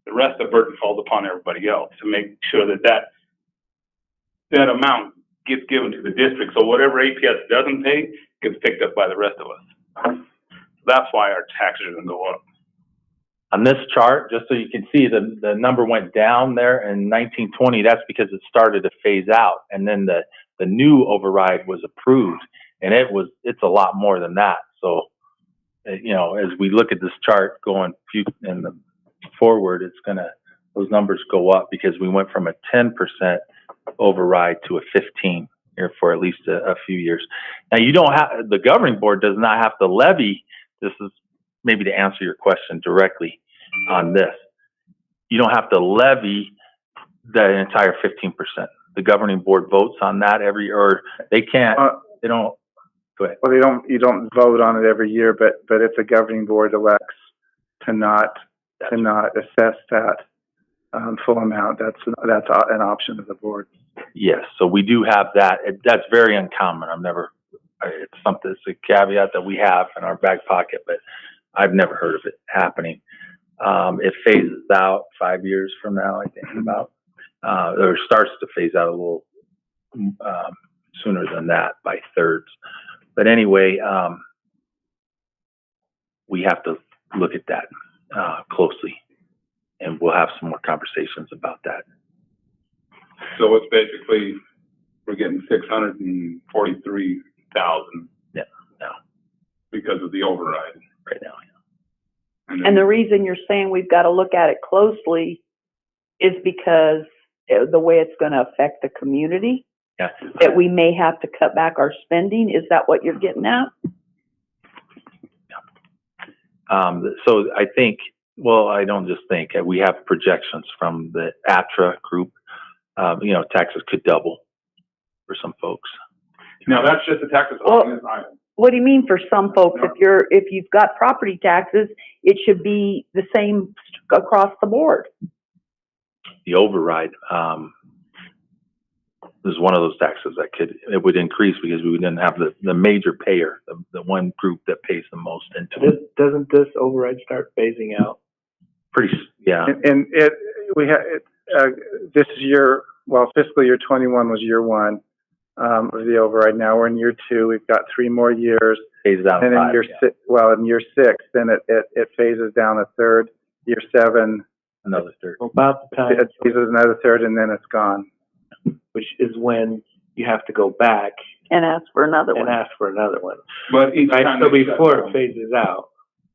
the rest of the burden falls upon everybody else to make sure that that amount gets given to the district. So whatever APS doesn't pay gets picked up by the rest of us. That's why our taxes are going to go up. On this chart, just so you can see, the number went down there in 1920. That's because it started to phase out, and then the new override was approved, and it's a lot more than that. So, you know, as we look at this chart going in the forward, those numbers go up because we went from a 10% override to a 15 here for at least a few years. Now, the governing board does not have to levy. This is maybe to answer your question directly on this. You don't have to levy the entire 15%. The governing board votes on that or they can't, they don't, go ahead. Well, you don't vote on it every year, but if the governing board elects to not assess that full amount, that's an option of the board. Yes, so we do have that. That's very uncommon. It's something, it's a caveat that we have in our back pocket, but I've never heard of it happening. It phases out 5 years from now, I think, about, or starts to phase out a little sooner than that by thirds. But anyway, we have to look at that closely, and we'll have some more conversations about that. So it's basically, we're getting 643,000. Yeah, now. Because of the override. Right now, yeah. and the reason you're saying we've got to look at it closely is because the way it's going to affect the community, Yeah. that we may have to cut back our spending. Is that what you're getting at? So I think, well, I don't just think, we have projections from the ATRA group. Taxes could double for some folks. Now, that's just the taxes on this item. What do you mean for some folks? If you've got property taxes, it should be the same across the board. The override is one of those taxes that it would increase because we didn't have the major payer, the one group that pays the most into it. Doesn't this override start phasing out? Yeah. And this is fiscal year 21 was year one of the override. Now we're in year 2. We've got 3 more years. Phases out and in 5, year yeah. in year 6, then it phases down a third. Year 7, another third. About the time, it phases another third, and then it's gone. which is when you have to go back And ask for another and one. ask for another one. But each Right, time so they shut before down- it phases out,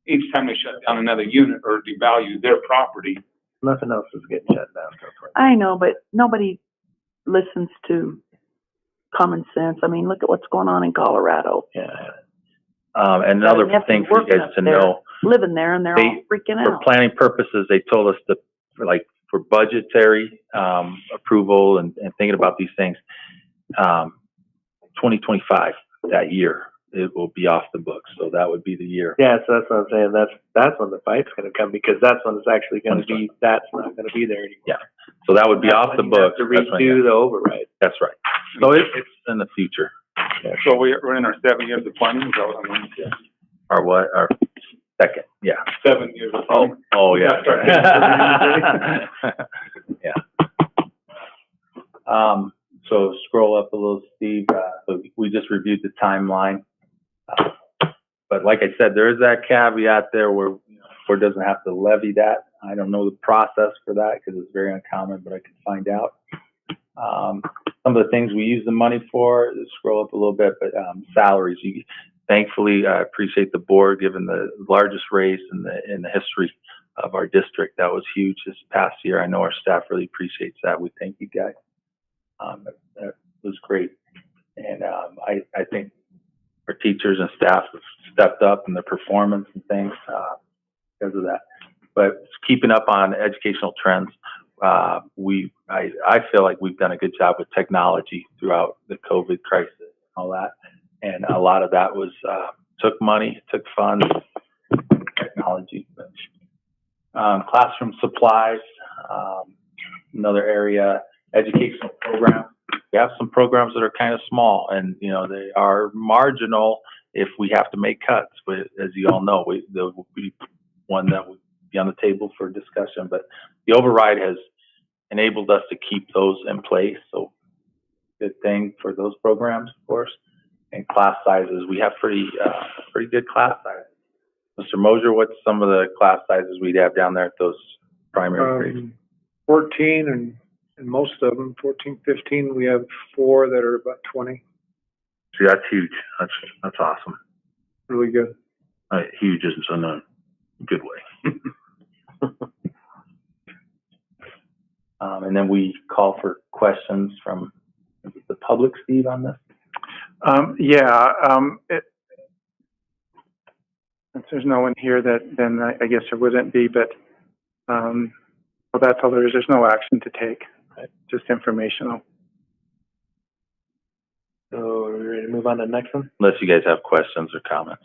each time they shut down another unit or devalue their property, nothing else is getting shut down. I know, but nobody listens to common sense. I mean, look at what's going on in Colorado. Yeah. And Got another enough thing for you working guys up to there. know, Living there, and they're all freaking for out. planning purposes, they told us to, for budgetary, approval and thinking about these things, 2025, that year, it will be off the books. So that would be the year. Yeah, so that's what I'm saying. That's when the fight's going to come, because that's when it's actually going to be. That's not going to be there anymore. Yeah. So that would be That's off the when you have books. to That's when- redo the override. That's right. So it's in the future. So we're in our 7 years of planning, is that what I'm saying? Our what? Our second. Yeah. 7 years of planning. Oh, yeah. Yeah. So scroll up a little, Steve. So we just reviewed the timeline. But like I said, there is that caveat there where board doesn't have to levy that. I don't know the process for that because it's very uncommon, but I can find out. Some of the things we use the money for, scroll up a little bit, but salaries. Thankfully, I appreciate the board given the largest raise in the history of our district. That was huge this past year. I know our staff really appreciates that. We thank you guys. That was great. And I think our teachers and staff have stepped up in their performance and things because of that. But keeping up on educational trends, I feel like we've done a good job with technology throughout the COVID crisis and all that. And a lot of that was took money, took funds, technology. Classroom supplies, another area, educational programs. We have some programs that are kind of small, and they are marginal if we have to make cuts. But as you all know, there will be one that would be on the table for discussion. But the override has enabled us to keep those in place. So good thing for those programs, of course. And class sizes, we have pretty good class sizes. Mr. Mosier, what's some of the class sizes we'd have down there at those primary grades? 14 and most of them, 14, 15, we have 4 that are about 20. See, that's huge. That's awesome. Really good. Huge is in a good way. And then we call for questions from the public, Steve, on this. Since there's no one here, then I guess there wouldn't be, but well, that's all there is. There's no action to take, just informational. So are we ready to move on to the next one? Unless you guys have questions or comments.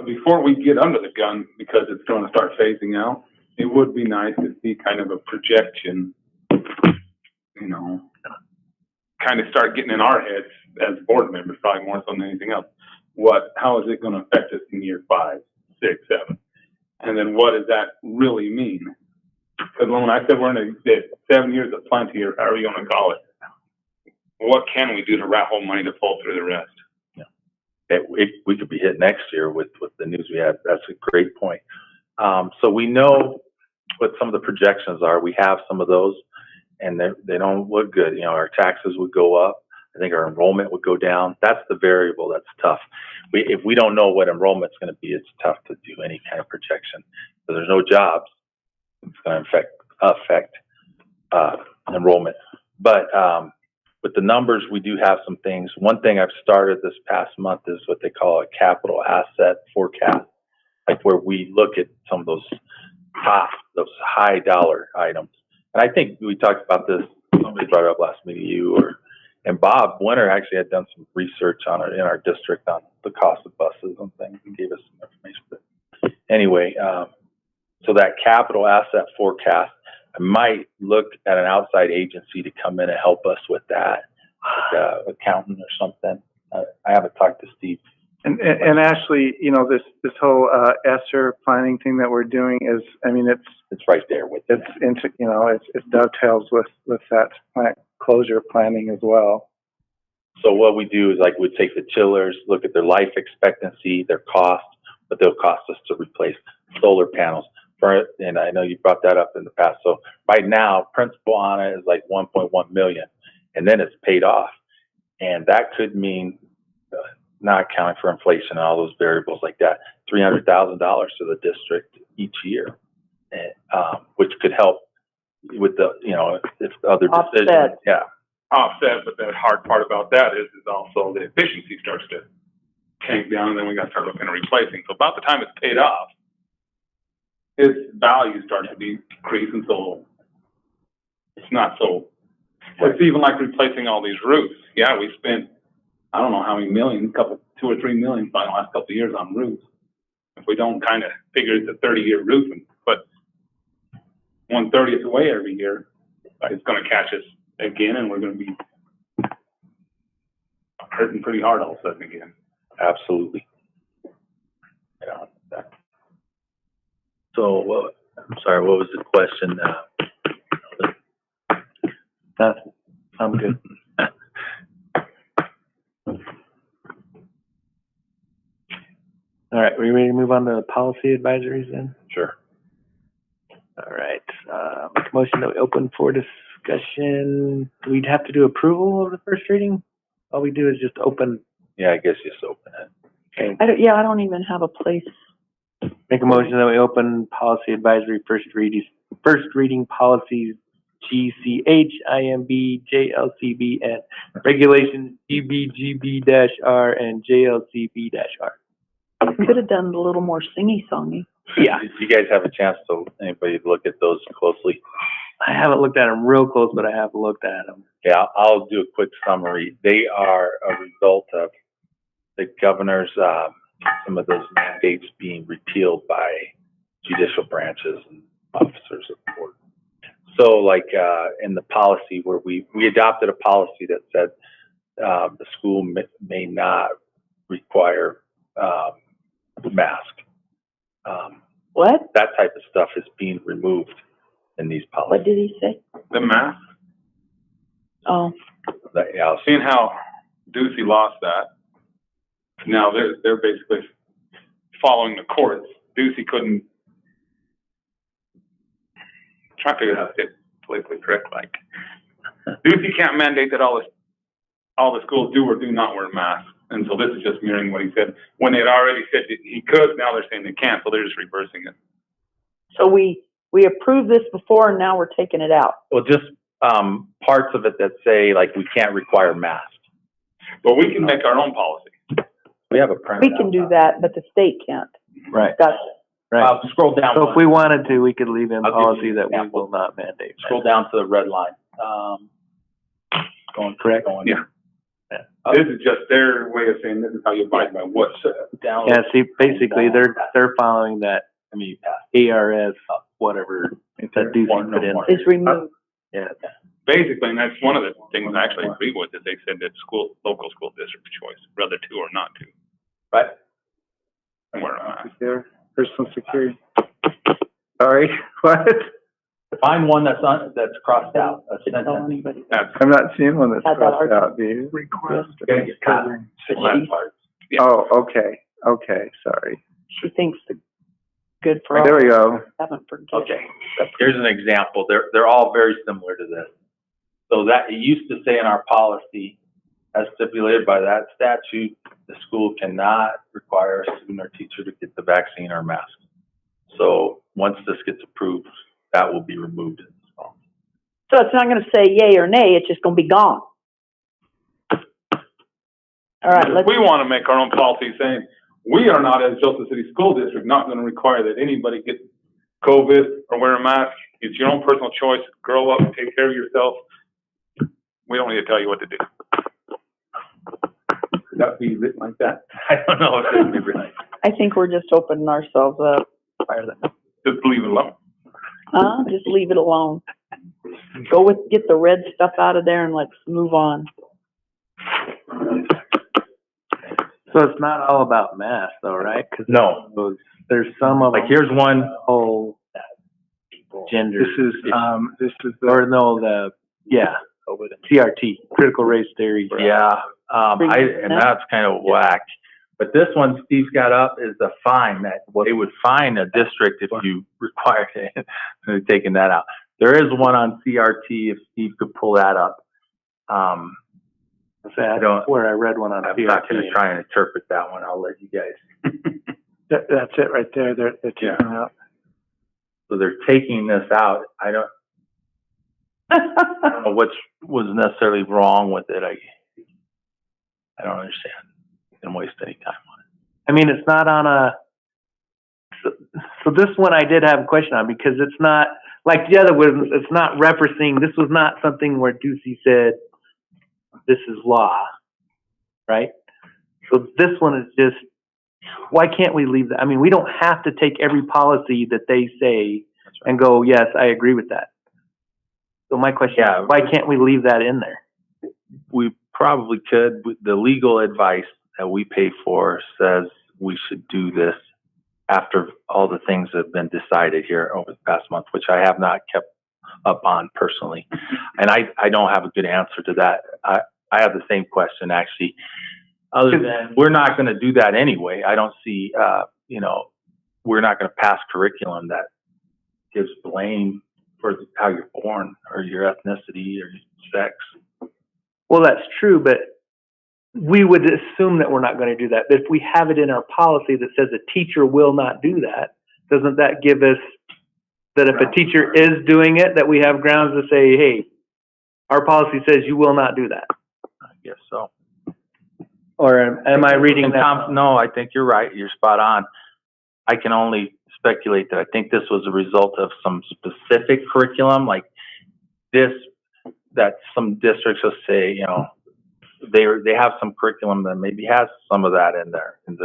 Before we get under the gun, because it's going to start phasing out, it would be nice to see kind of a projection, kind of start getting in our heads as board members, probably more so than anything else. How is it going to affect us in year 5, 6, 7? And then what does that really mean? Because when I said we're in 7 years of plenty, or however you want to call it, what can we do to raffle money to pull through the rest? We could be hit next year with the news we have. That's a great point. So we know what some of the projections are. We have some of those, and they don't look good. Our taxes would go up. I think our enrollment would go down. That's the variable that's tough. If we don't know what enrollment's going to be, it's tough to do any kind of projection. So there's no jobs. It's going to affect enrollment. But with the numbers, we do have some things. One thing I've started this past month is what they call a capital asset forecast, like where we look at some of those high dollar items. And I think we talked about this. Somebody brought it up last meeting, and Bob Winter actually had done some research on it in our district on the cost of buses and things, and gave us some information. But anyway, so that capital asset forecast, I might look at an outside agency to come in and help us with that, like an accountant or something. I haven't talked to Steve. And Ashley, this whole ESSER planning thing that we're doing is, It's right there with it. It dovetails with that plant closure planning as well. So what we do is we'd take the chillers, look at their life expectancy, their cost, what they'll cost us to replace solar panels. And I know you brought that up in the past. So right now, principal on it is like $1.1 million, and then it's paid off. And that could mean, not accounting for inflation and all those variables like that, $300,000 to the district each year, which could help with the, if other decisions. Yeah. offset, but the hard part about that is also the efficiency starts to tank down, and then we got to start looking at replacing. So about the time it's paid off, its value starts to decrease, and so it's not so. It's even like replacing all these roofs. Yeah, we spent, I don't know how many millions, $2 or $3 million by the last couple of years on roofs. If we don't kind of figure it's a 30-year roof and put 1/30th away every year, it's going to catch us again, and we're going to be hurting pretty hard all of a sudden again. Absolutely. Yeah. So, I'm sorry, what was the question? I'm good. All right, we ready to move on to policy advisories then? Sure. All right, make a motion that we open for discussion. We'd have to do approval of the first reading? All we do is just open. Yeah, I guess just open it. Okay. I don't even have a place. Make a motion that we open policy advisory first reading policies GCH, IMB, JLCB, and regulations GBGB-R and JLCB-R. Could have done a little more singy-songy. Yeah. Did you guys have a chance to, anybody look at those closely? I haven't looked at them real close, but I have looked at them. Yeah, I'll do a quick summary. They are a result of the governor's, some of those mandates being repealed by judicial branches and officers of the court. So like, in the policy where we adopted a policy that said, the school may not require, mask. What? That type of stuff is being removed in these policies. What did he say? The math, Oh, Yeah, seeing how Ducey lost that, now they're basically following the courts. Ducey couldn't try to figure out how to say it politically correct. Like Ducey can't mandate that all the schools do or do not wear masks, and so this is just mirroring what he said when they had already said that he could. Now they're saying they can't, so they're just reversing it. so we approved this before and now we're taking it out. well, just parts of it that say like we can't require masks. But we can make our own policy. We have a printout. We can do that, but the state can't. Right. Gotcha. Right. Scroll down. So if we wanted to, we could leave in I'll give policy you an that we example. will not mandate. Scroll down to the red line. Correct. Yeah. This is just their way of saying this is how you abide by what's Down. Yeah, see, basically, they're following that, I mean, ARS, whatever, that Ducey put in. Is removed. Yeah. basically, and that's one of the things I actually agree with, is they said that local school district choice, whether to or not to. Right. And wear a mask. There, personal security. Sorry, what? Find one that's crossed out. A Didn't tell sentence. anybody. That's, I'm not seeing one that's Had that crossed out, do you? Request. Okay, cut. Last part. yeah. Oh, okay, sorry. She thinks the good for all. There we go. Haven't forgiven. Okay, here's an example. They're all very similar to this. So that, it used to say in our policy, as stipulated by that statute, the school cannot require a student or teacher to get the vaccine or mask. So once this gets approved, that will be removed in this policy. So it's not going to say yay or nay, it's just going to be gone. All right, let's, We want to make our own policy saying, we are not, as Joseph City School District, not going to require that anybody get COVID or wear a mask. It's your own personal choice. Grow up, take care of yourself. We don't need to tell you what to do. Could that be written like that? I don't know if it would be really. I think we're just opening ourselves up. Just leave it alone. Just leave it alone. Get the red stuff out of there and let's move on. So it's not all about math, though, right? 'Cause No. there's some of Like them here's one. whole gender. This is the, Or no, CRT, critical race theory. Yeah, and that's kind of whack. But this one Steve's got up is the fine that they would fine a district if you required it. They're taking that out. There is one on CRT if Steve could pull that up. That's where I read one on I'm CRT. not going to try and interpret that one. I'll let you guys. that's it right there. They're taking out. So they're taking this out. I don't know what was necessarily wrong with it. I don't understand. Didn't waste any time on it. I mean, it's not on a, so this one I did have a question on, because it's not, like the other one, it's not referencing, this was not something where Ducey said, this is law, right? So this one is just, why can't we leave that? I mean, we don't have to take every policy that they say and go, yes, I agree with that. So my question is, why can't we leave that in there? We probably could. The legal advice that we pay for says we should do this after all the things have been decided here over the past month, which I have not kept up on personally. And I don't have a good answer to that. I have the same question, actually, other than we're not going to do that anyway. I don't see, you know, we're not going to pass curriculum that gives blame for how you're born or your ethnicity or your sex. Well, that's true, but we would assume that we're not going to do that. But if we have it in our policy that says a teacher will not do that, doesn't that give us that if a teacher is doing it, that we have grounds to say, hey, our policy says you will not do that? I guess so. Or am I reading that? No, I think you're right. You're spot on. I can only speculate that I think this was a result of some specific curriculum, like this, that some districts will say, you know, they have some curriculum that maybe has some of that in there, and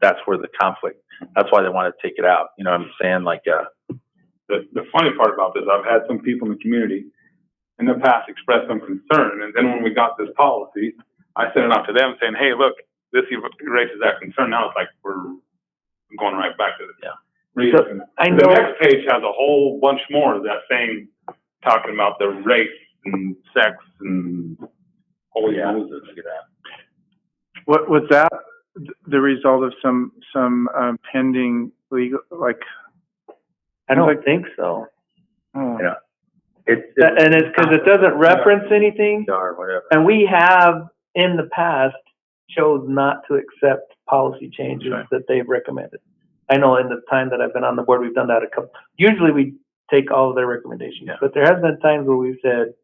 that's where the conflict. That's why they want to take it out. You know what I'm saying? Like, the funny part about this, I've had some people in the community in the past express some concern, and then when we got this policy, I sent it out to them saying, hey, look, this erases that concern. Now it's like we're going right back to the reason. So, I know the next page has a whole bunch more of that same, talking about the race and sex and holy Moses. Look at that. What was that the result of some pending legal, like? I don't think so. Oh. yeah, And it's because it doesn't reference anything, or whatever. and we have in the past chose not to accept policy changes that they've recommended. I know in the time that I've been on the board, we've done that a couple. Usually we take all of their recommendations, but there has been times where we've said,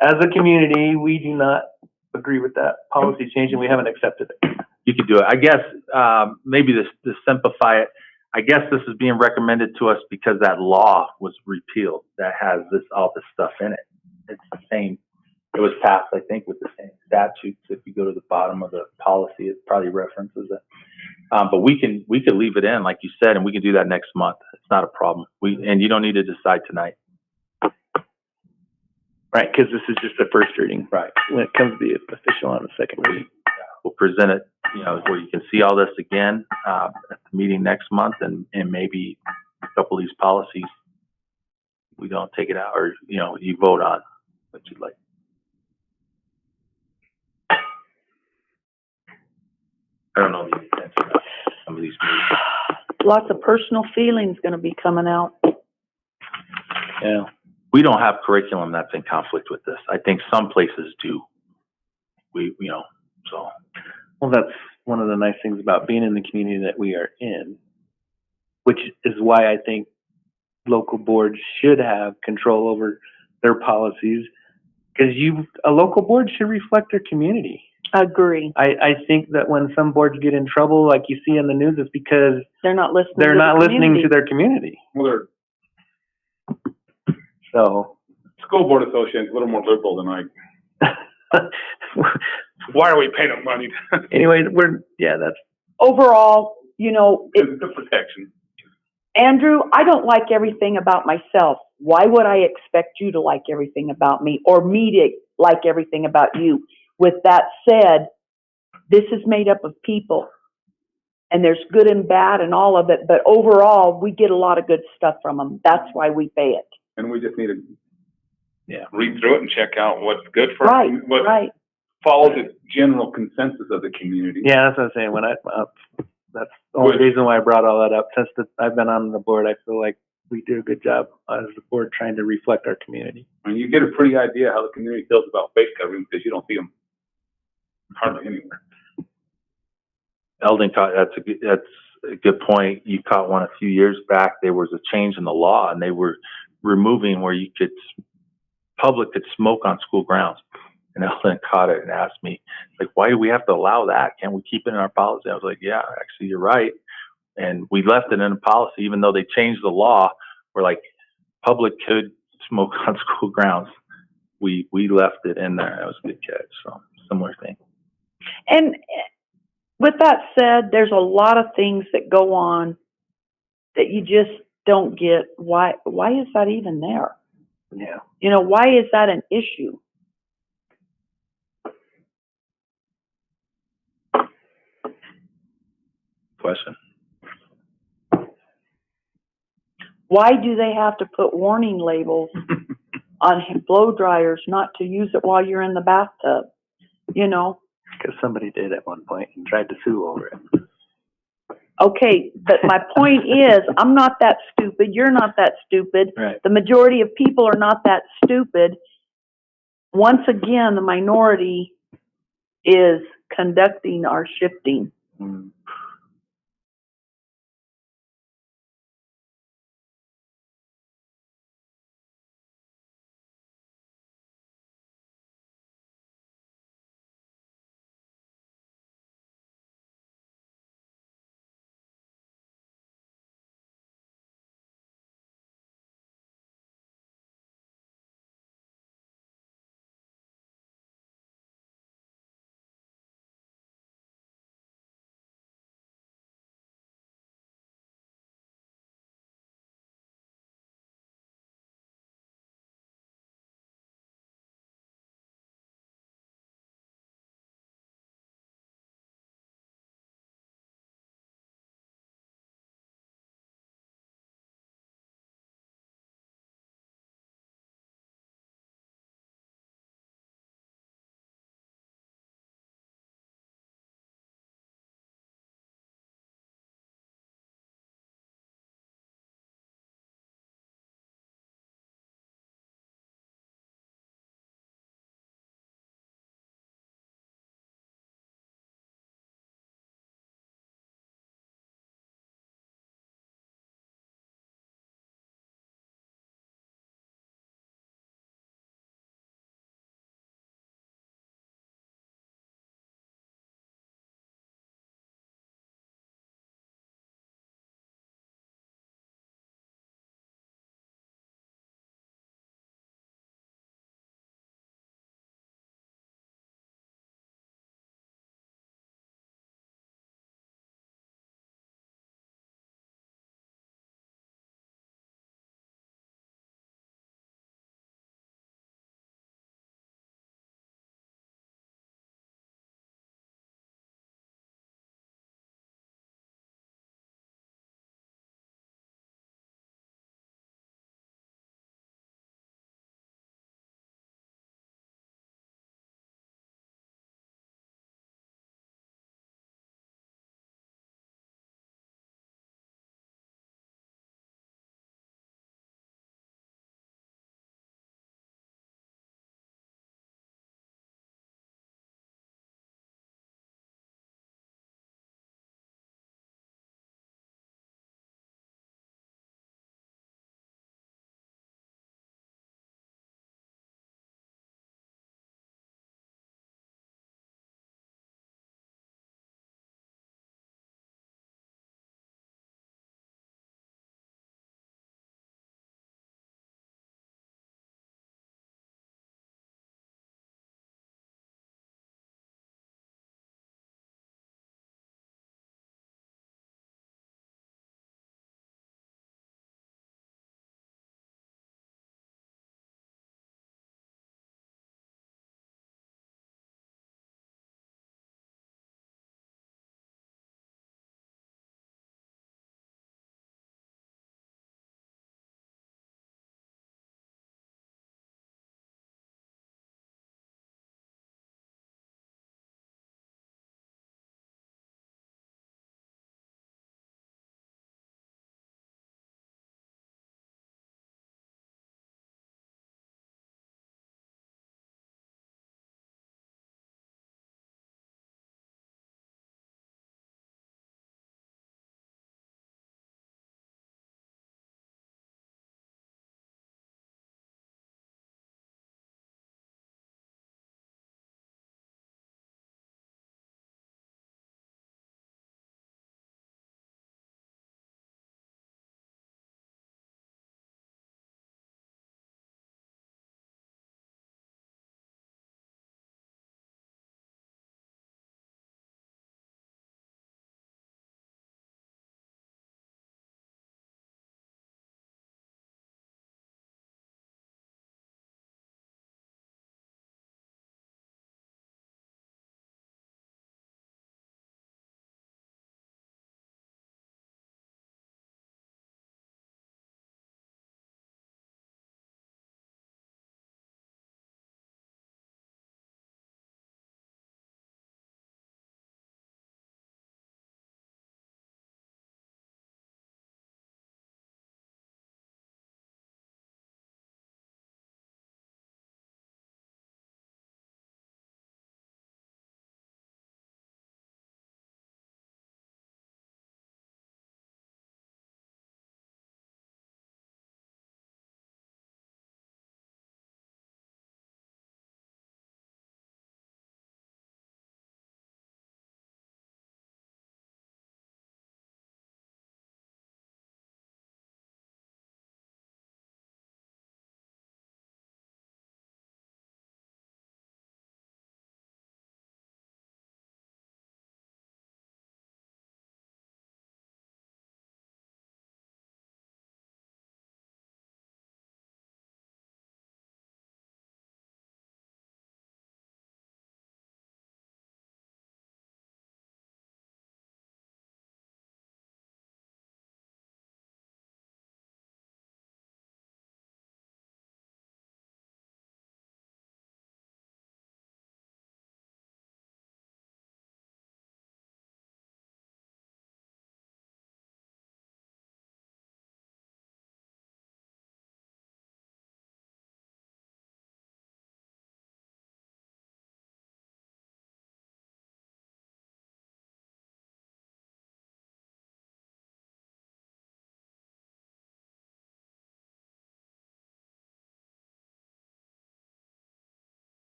as a community, we do not agree with that policy change, and we haven't accepted it. You could do it. I guess maybe to simplify it, I guess this is being recommended to us because that law was repealed that has all this stuff in it. It's the same. It was passed, I think, with the same statutes. If you go to the bottom of the policy, it probably references it. But we could leave it in, like you said, and we can do that next month. It's not a problem. And you don't need to decide tonight. Right, because this is just the first reading. Right. When it comes to the official on the second reading. We'll present it, you know, where you can see all this again at the meeting next month, and maybe a couple of these policies, we don't take it out, or, you know, you vote on what you'd like. I don't know the intent of some of these meetings. Lots of personal feelings going to be coming out. Yeah. We don't have curriculum that's in conflict with this. I think some places do. You know, so. Well, that's one of the nice things about being in the community that we are in, which is why I think local boards should have control over their policies, because a local board should reflect their community. Agree. I think that when some boards get in trouble, like you see in the news, it's because they're not listening. They're not listening to their community. Well, So, school board association's a little more liberal than why are we paying them money? anyway, that's overall, you know, It's good protection. Andrew, I don't like everything about myself. Why would I expect you to like everything about me, or me to like everything about you? With that said, this is made up of people, and there's good and bad and all of it, but overall, we get a lot of good stuff from them. That's why we pay it. And we just need to read through it and check out what's good for what follows the general consensus of the community. Yeah, that's what I'm saying. That's the only reason why I brought all that up. Since I've been on the board, I feel like we do a good job as the board trying to reflect our community. And you get a pretty idea how the community feels about face coverings because you don't see them hardly anywhere. Eldon, that's a good point. You caught one a few years back. There was a change in the law, and they were removing where you could public could smoke on school grounds. And Ellen caught it and asked me, like, why do we have to allow that? Can't we keep it in our policy? I was like, yeah, actually, you're right. And we left it in the policy, even though they changed the law, where like public could smoke on school grounds. We left it in there. That was a good catch. So similar thing. And with that said, there's a lot of things that go on that you just don't get. Why is that even there? Yeah. You know, why is that an issue? Question. Why do they have to put warning labels on blow dryers not to use it while you're in the bathtub? You know? Because somebody did at one point and tried to sue over it. Okay, but my point is, I'm not that stupid. You're not that stupid. Right. The majority of people are not that stupid. Once again, the minority is conducting our shifting.